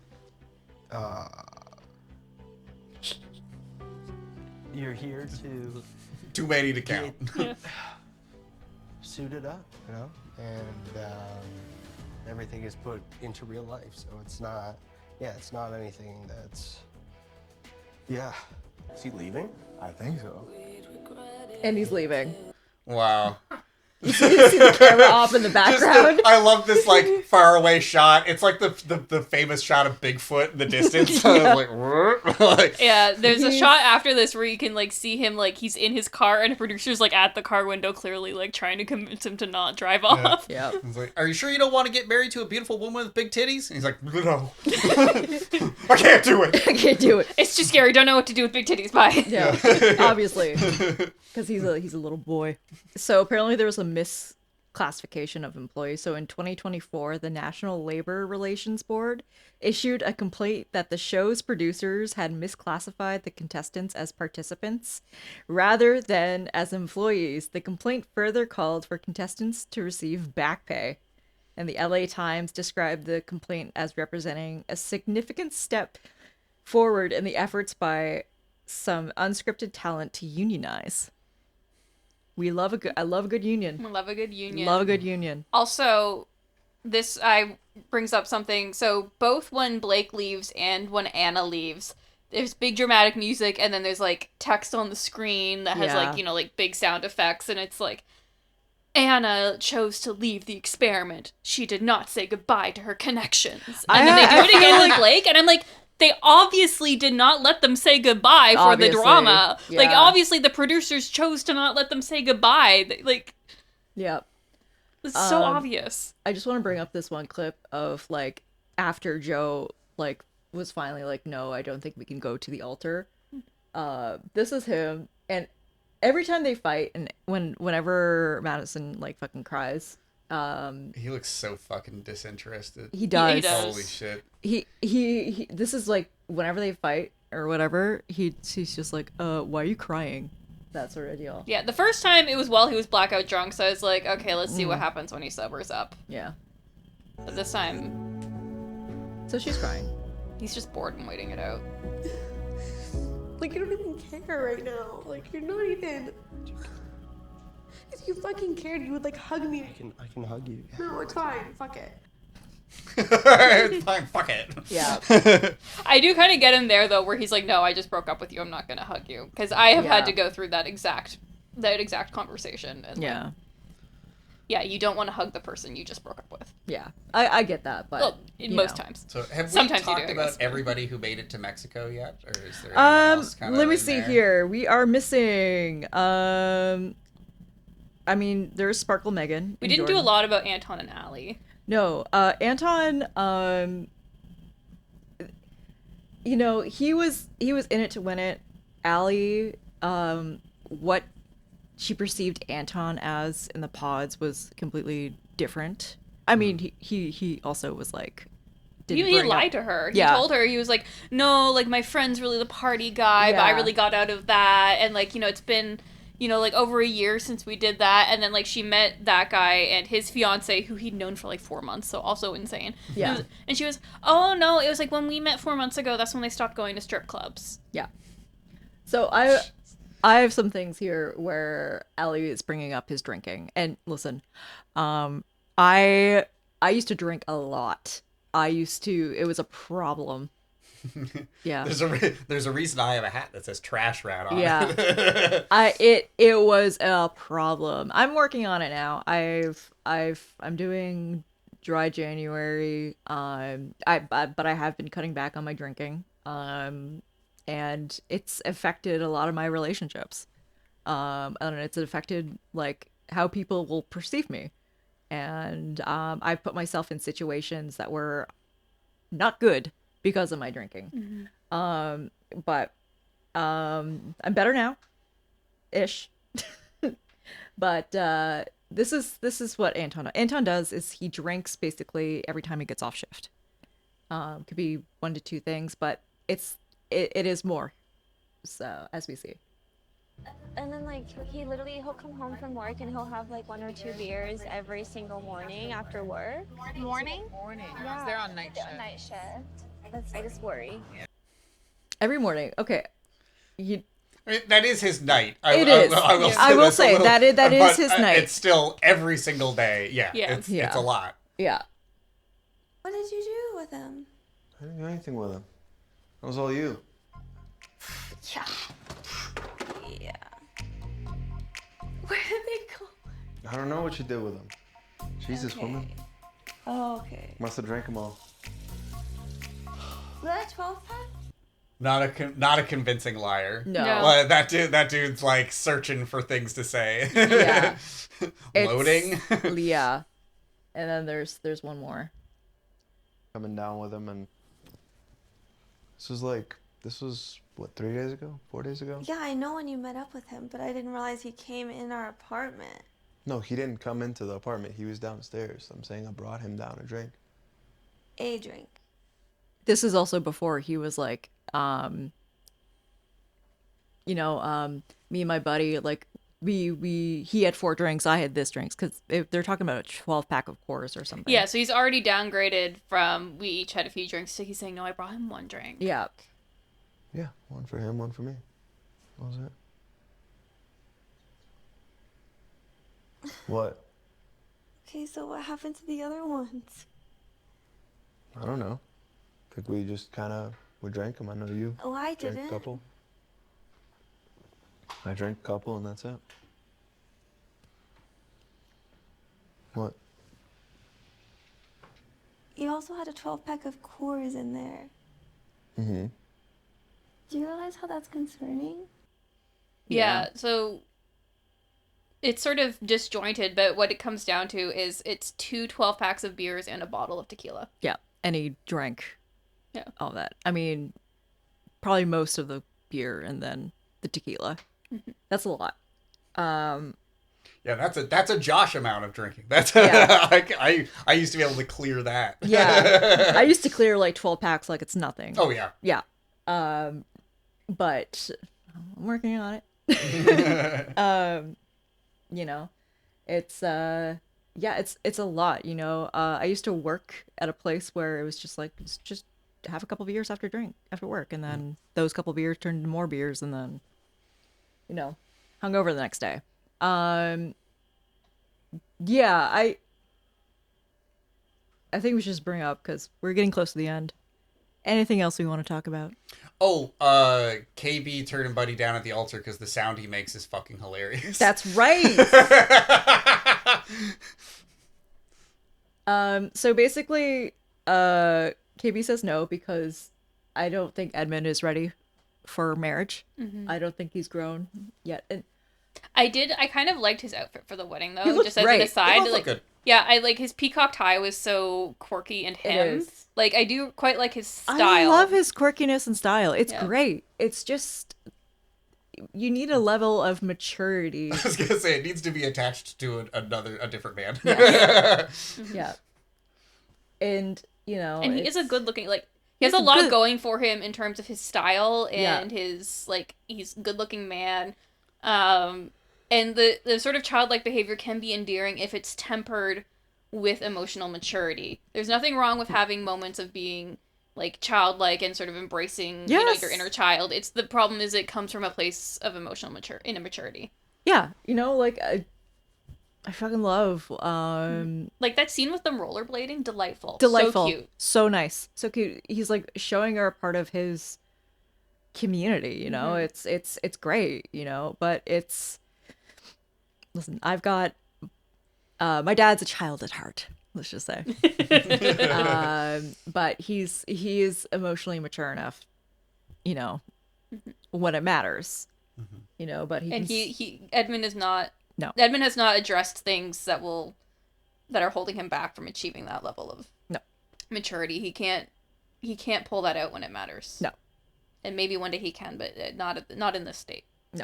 You're here to Too many to count. suit it up, you know, and everything is put into real life. So it's not anything that's, yeah. Is he leaving? I think so. And he's leaving. Wow. You see the camera off in the background. I love this like far away shot. It's like the famous shot of Bigfoot in the distance. Yeah. Like, Yeah, there's a shot after this where you can like see him like he's in his car and a producer's like at the car window clearly like trying to convince him to not drive off. Yeah. He's like, are you sure you don't want to get married to a beautiful woman with big titties? And he's like, no. I can't do it. I can't do it. It's too scary. Don't know what to do with big titties. Bye. Yeah, obviously, because he's a little boy. So apparently there was a misclassification of employees. So in 2024, the National Labor Relations Board issued a complaint that the show's producers had misclassified the contestants as participants rather than as employees. The complaint further called for contestants to receive back pay. And the LA Times described the complaint as representing a significant step forward in the efforts by some unscripted talent to unionize. I love a good union. Love a good union. Love a good union. Also, this brings up something. So both when Blake leaves and when Anna leaves, there's big dramatic music, and then there's like text on the screen that has like, you know, like big sound effects, and it's like, Anna chose to leave the experiment. She did not say goodbye to her connections. And then they do it again with Blake, and I'm like, they obviously did not let them say goodbye for the drama. Yeah. Like, obviously the producers chose to not let them say goodbye. Like, Yep. it's so obvious. I just want to bring up this one clip of like after Joe like was finally like, no, I don't think we can go to the altar. This is him, and every time they fight, and whenever Madison like fucking cries, He looks so fucking disinterested. He does. He does. Holy shit. He this is like whenever they fight or whatever, he's just like, why are you crying? That sort of deal. Yeah, the first time it was while he was blackout drunk, so I was like, okay, let's see what happens when he sobers up. Yeah. But this time, So she's crying. he's just bored and waiting it out. Like, you don't even care right now. Like, you're not even. If you fucking cared, you would like hug me. I can hug you. No, it's fine. Fuck it. Fine, fuck it. Yeah. I do kind of get him there though, where he's like, "No, I just broke up with you. I'm not gonna hug you," because I have had to go through that exact conversation. And Yeah. yeah, you don't want to hug the person you just broke up with. Yeah, I get that, but well, most times. So have Sometimes we you talked do, I about guess. everybody who made it to Mexico yet, or is there anyone else kind of let me in see there? here. We are missing. I mean, there's Sparkle Megan. We and didn't do a Jordan. lot about Anton and Allie. No, Anton. You know, he was in it to win it. Allie, what she perceived Anton as in the pods was completely different. I mean, he also was like. didn't He bring lied up- to her. Yeah. He told her, he was like, no, like, my friend's really the party guy, but I Yeah. really got out of that, and, like, you know, it's been, you know, like, over a year since we did that, and then, like, she met that guy and his fiance, who he'd known for, like, 4 months, so also insane. Yeah. And she was, oh, no, it was, like, when we met 4 months ago, that's when they stopped going to strip clubs. Yeah. So I have some things here where Allie is bringing up his drinking. And listen, I used to drink a lot. It was a problem. Yeah. There's a reason I have a hat that says trash rat on Yeah. it. It was a problem. I'm working on it now. I'm doing dry January. But I have been cutting back on my drinking. And it's affected a lot of my relationships. And it's affected like how people will perceive me. And I've put myself in situations that were not good because of my drinking. But I'm better now, ish. But this is what Anton does is he drinks basically every time he gets off shift. Could be 1 to 2 things, but it is more. So as we see. And then like he'll come home from work and he'll have like 1 or 2 beers every single morning after work. Morning? Yeah. They're on night shift. Night shift. I just worry. Every morning. Okay. I mean, that is his night. It is. I will say that is his night. It's still every single day. Yeah. Yeah. It's a lot. Yeah. What did you do with him? I didn't do anything with him. That was all you. Yeah. Yeah. Where did they go? I don't know what you did with him. Jesus, woman. Oh, okay. Must have drank them all. Was that 12 pack? Not a convincing liar. No. Well, that dude's like searching for things to say. Yeah. Loading. Yeah. And then there's one more. Coming down with him, and this was what, 3 days ago, 4 days ago? Yeah, I know when you met up with him, but I didn't realize he came in our apartment. No, he didn't come into the apartment. He was downstairs. I'm saying I brought him down a drink. A drink. This is also before he was like, me and my buddy, like he had 4 drinks, I had this drinks, because they're talking about a 12-pack of Coors or something. Yeah, so he's already downgraded from we each had a few drinks to he's saying, no, I brought him 1 drink. Yeah. Yeah, 1 for him, 1 for me. What was it? What? Okay, so what happened to the other ones? I don't know. I think we just we drank them. I know you. Oh, I drank didn't. a couple. I drank a couple, and that's it. What? You also had a 12-pack of Coors in there. Mm-hmm. Do you realize how that's concerning? Yeah, so it's sort of disjointed, but what it comes down to is it's 2 12-packs of beers and a bottle of tequila. Yeah. And he drank Yeah. all that. I mean, probably most of the beer and then the tequila. Mhm. That's a lot. Yeah, that's a Josh amount of drinking. That's Yeah. I used to be able to clear that. Yeah. I used to clear like 12 packs like it's nothing. Oh yeah. Yeah. But I'm working on it. You know, it's yeah, it's a lot, you know. I used to work at a place where it was just like just have a couple beers after work, and then those couple beers turned into more beers, and then you know, hungover the next day. Yeah, I think we should just bring up because we're getting close to the end. Anything else we want to talk about? Oh, KB turning Buddy down at the altar because the sound he makes is fucking hilarious. That's right. So basically, KB says no because I don't think Edmund is ready for marriage. Mhm. I don't think he's grown yet. And I kind of liked his outfit for the wedding though. He looked Just as great. an aside, It does look like good. yeah, I like his peacock tie was so quirky and him. is. Like I do quite like his style. I love his quirkiness and style. It's Yeah. great. It's just you need a level of maturity. I was gonna say it needs to be attached to a different man. Yeah. And you know, And he is a good looking like he has He's a lot good. going for him in terms of his style Yeah. and his like he's a good looking man. And the sort of childlike behavior can be endearing if it's tempered with emotional maturity. There's nothing wrong with having moments of being like childlike and sort of embracing you know Yes. your inner child. It's the problem is it comes from a place of emotional immaturity. Yeah, you know, like I fucking love Like that scene with them rollerblading, delightful. delightful. So cute. So nice. So cute. He's like showing her a part of his community, you know. Mhm. It's great, you know, but listen, I've got my dad's a child at heart, let's just say. But he is emotionally mature enough, you know, when it matters. You know, but And he Edmund is not No. Edmund has not addressed things that are holding him back from achieving that level of No. maturity. He can't pull that out when it matters. No. And maybe one day he can, but not in this state. No.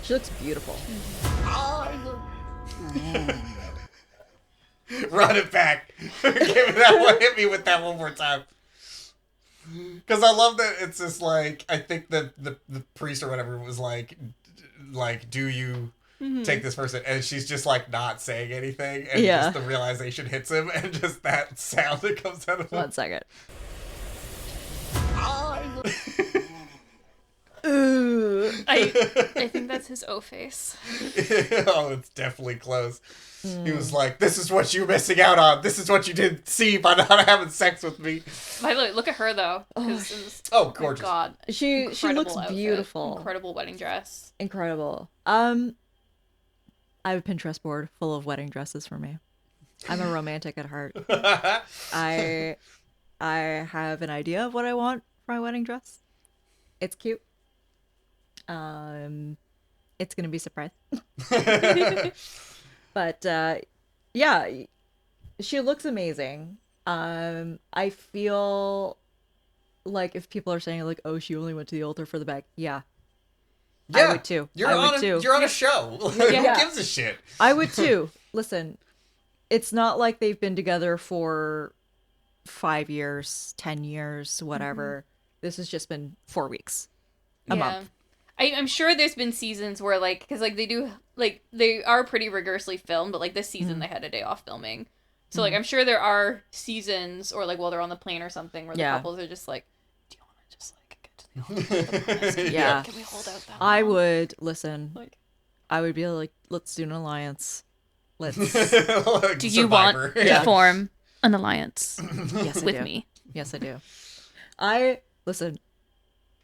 She looks beautiful. Run it back. Give me that one. Hit me with that one more time. Because I love that it's just like I think the priest or whatever was like do you take this person, and she's just like not saying anything, and Yeah. just the realization hits him, and just that sound that comes out of him. 1 second. I think that's his O face. Oh, it's definitely close. He was like, "This is what you're missing out on. This is what you didn't see by not having sex with me." By the way, look at her though. Oh, gorgeous. My God, She Incredible looks outfit. beautiful. Incredible wedding dress. Incredible. I have a Pinterest board full of wedding dresses for me. I'm a romantic at heart. I have an idea of what I want for my wedding dress. It's cute. It's gonna be a surprise. But yeah, she looks amazing. I feel like if people are saying like, "Oh, she only went to the altar for the bag," yeah, I would too. You're I would on too. You're on a show. Yeah. Who gives a shit? I would too. Listen, it's not like they've been together for 5 years, 10 years, whatever. This has just been 4 weeks, a month. I'm sure there's been seasons where like because like they are pretty rigorously filmed, but like this season they had a day off filming, so like I'm sure there are seasons or like while they're on the plane or something where the couples are just like, do you want to just like get to the altar? Yeah. Can we hold out that? I would listen. Like- I would be like, let's do an alliance. Let's. Do you want to form an alliance Yes, I with do. me? Yes, I do. I listen.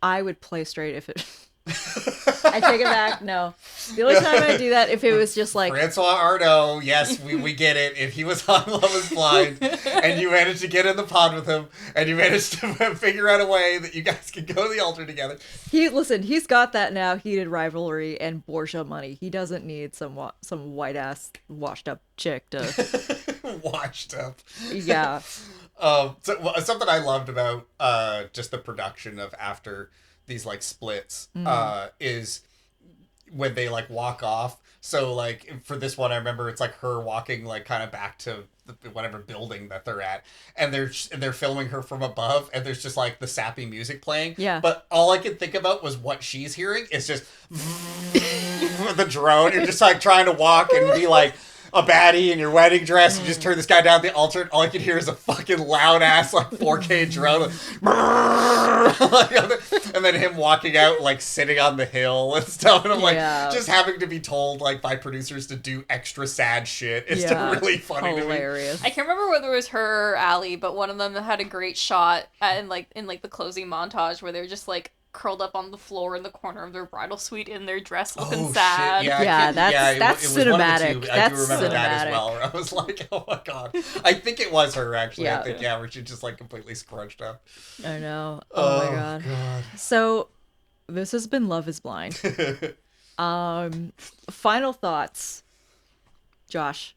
I would play straight if it. I take it back. No, the only time I do that if it was just like Francois Arnault. Yes, we get it. If he was on Love Is Blind, and you managed to get in the pod with him, and you managed to figure out a way that you guys could go to the altar together. He's got that now, heated rivalry and Borgia money. He doesn't need some white ass washed up chick to Washed up. Yeah. So something I loved about just the production of after these splits Mm. is when they walk off. So for this one, I remember it's her walking kind of back to whatever building that they're at, and they're filming her from above, and there's just the sappy music playing. Yeah. But all I could think about was what she's hearing is just the drone. You're just trying to walk and be a baddie in your wedding dress and just turn this guy down the altar, and all I could hear is a fucking loud ass 4K drone. And then him walking out sitting on the hill and stuff, and I'm just having to be told by producers to do extra sad shit. It's really funny Hilarious. to me. I can't remember whether it was her or Allie, but one of them had a great shot in the closing montage where they're just curled up on the floor in the corner of their bridal suite in their dress looking sad. Shit. That's it was one of the cinematic. two. That's I do remember cinematic. that as well. Where I was oh my god. I think it was her actually. Yeah. I think where she just completely scrunched up. I know. Oh my god. So this has been Love is Blind. Final thoughts. Josh.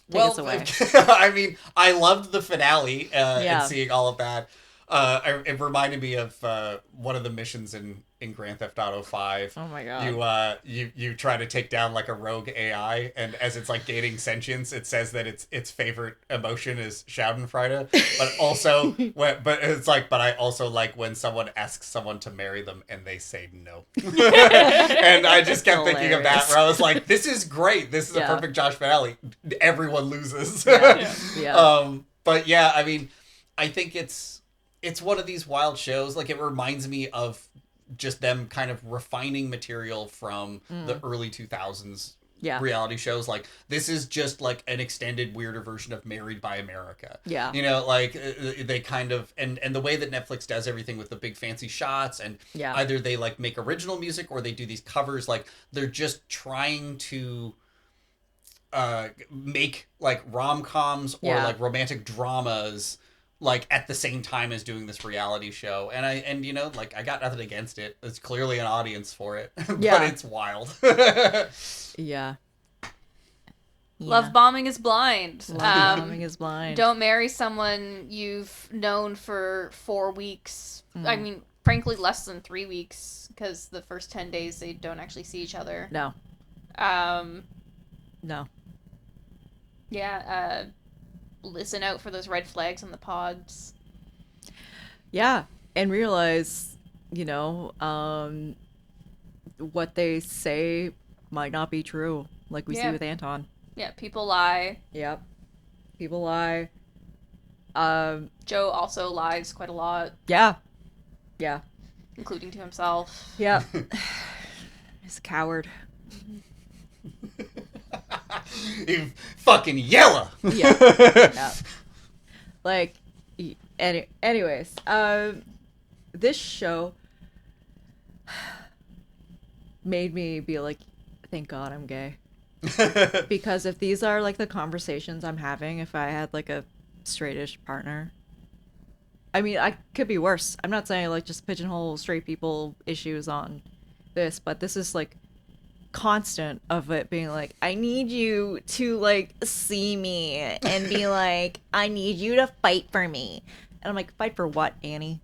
Take us away. I mean, I loved the finale and seeing all of that. It reminded me of one of the missions in Grand Theft Auto 5. Oh my god. You try to take down a rogue AI, and as it's gaining sentience, it says that its favorite emotion is Schadenfreude, but also but I also like when someone asks someone to marry them and they say no. And I just kept thinking of that, where I was this is great. This is a perfect Josh finale. Everyone loses. But yeah, I mean, I think it's one of these wild shows. It reminds me of just them kind of refining material from the early 2000s reality shows. This is just an extended, weirder version of Married by America. Yeah. They kind of, and the way that Netflix does everything with the big fancy shots, and either they make original music or they do these covers. They're just trying to make rom-coms or romantic dramas at the same time as doing this reality show. And I got nothing against it. There's clearly an audience for it. But it's wild. Yeah. Love bombing is blind. Love bombing is blind. Don't marry someone you've known for 4 weeks. I mean, frankly, less than 3 weeks, because the first 10 days they don't actually see each other. No. No. Yeah, listen out for those red flags on the pods. Yeah, and realize, what they say might not be true, like we see with Anton. Yeah, people lie. Yep. People lie. Joe also lies quite a lot. Yeah. Yeah. Including to himself. Yeah. He's a coward. You fucking yella. Yeah. Anyways, this show made me be thank God I'm gay. Because if these are the conversations I'm having, if I had a straightish partner, I mean, I could be worse. I'm not saying just pigeonhole straight people issues on this, but this is constant of it being I need you to see me and be I need you to fight for me, and I'm fight for what, Annie?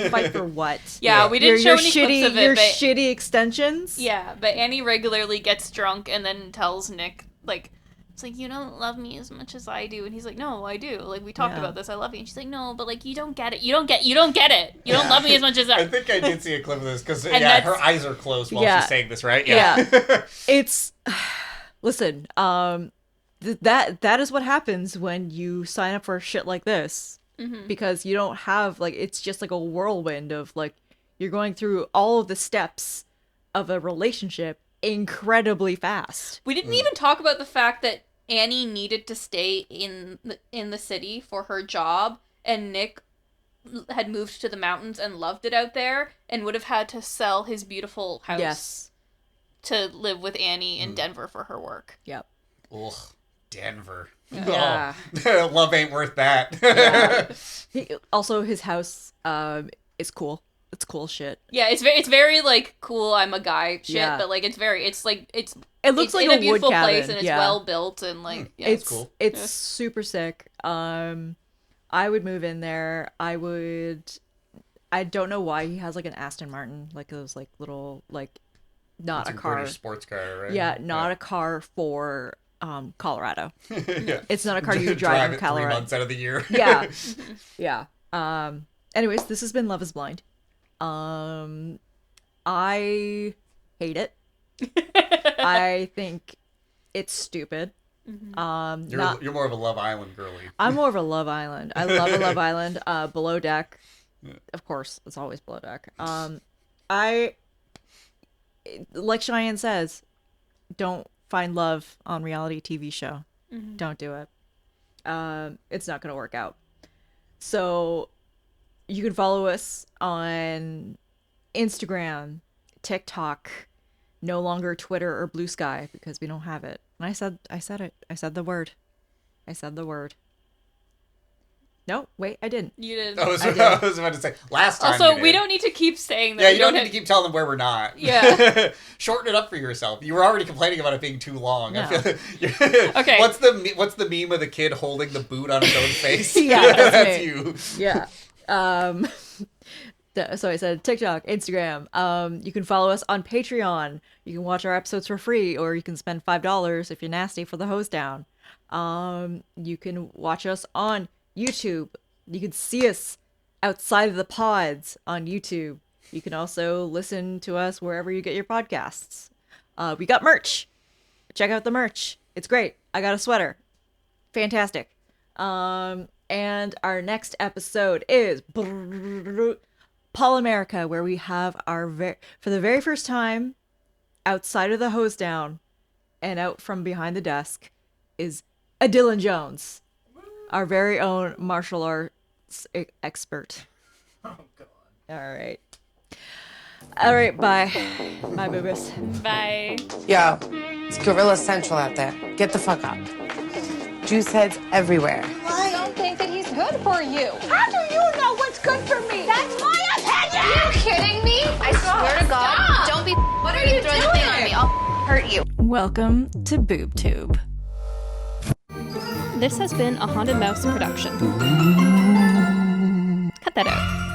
Fight for what? Yeah, we didn't show any clips of it. Your shitty extensions. Yeah, but Annie regularly gets drunk and then tells Nick it's you don't love me as much as I do, and he's no, I do. We talked about this. I love you, and she's no, but you don't get it. You don't get it. You don't love me as much as I think I did see a clip of this because her eyes are closed while she's saying this, right? Yeah. It's listen. That is what happens when you sign up for shit like this, because you don't have it's just a whirlwind of you're going through all of the steps of a relationship incredibly fast. We didn't even talk about the fact that Annie needed to stay in the city for her job, and Nick had moved to the mountains and loved it out there, and would have had to sell his beautiful house to live with Annie in Denver for her work. Yep. Ugh, Denver. Yeah. Oh, love ain't worth that. Also, his house is cool. It's cool shit. Yeah, it's very cool. I'm a guy shit, but it looks like in a a beautiful wood cabin. place, and it's well built, and it's cool. It's super sick. I would move in there. I would I don't know why he has like an Aston Martin, like those like little like not It's a car. British sports car, right? Yeah, not a car for Colorado. Yeah. It's not a car you drive in it Colorado. 3 months out of the year. Yeah. Yeah. Anyways, this has been Love is Blind. I hate it. I think it's stupid. You're more of a Love Island girly. I'm more of a Love Island. I love a Love Island. Below Deck, of course, it's always Below Deck. Like Cheyenne says, don't find love on reality TV show. Mhm. Don't do it. It's not gonna work out. So you can follow us on Instagram, TikTok, no longer Twitter or Blue Sky because we don't have it. And I said it. I said the word. No, wait, I didn't. You did. I was did. about to say last time. Also, you we did. don't need to keep saying that. Yeah, we you don't need have- to keep telling them where we're not. Yeah. Shorten it up for yourself. You were already complaining about it being too long. No. I feel Okay. What's the meme of the kid holding the boot on his own face? Yeah, that's me. you. Yeah. So I said TikTok, Instagram. You can follow us on Patreon. You can watch our episodes for free, or you can spend $5 if you're nasty for the hose down. You can watch us on YouTube. You can see us outside of the pods on YouTube. You can also listen to us wherever you get your podcasts. We got merch. Check out the merch. It's great. I got a sweater. Fantastic. And our next episode is Paul America, where we have our for the very first time outside of the hose down and out from behind the desk is a Dylan Jones, our very own martial arts expert. Oh God. All right, bye. Bye, boobas. Bye. Yo, it's Gorilla Central out there. Get the fuck up. Juice heads everywhere. I don't think that he's good for you. How do you know what's good for me? That's my opinion! Are you kidding me? I swear to God, stop. Don't be What are you throw the doing? thing on me. I'll hurt you. Welcome to BoobTube. This has been a Haunted Mouse production. Cut that out.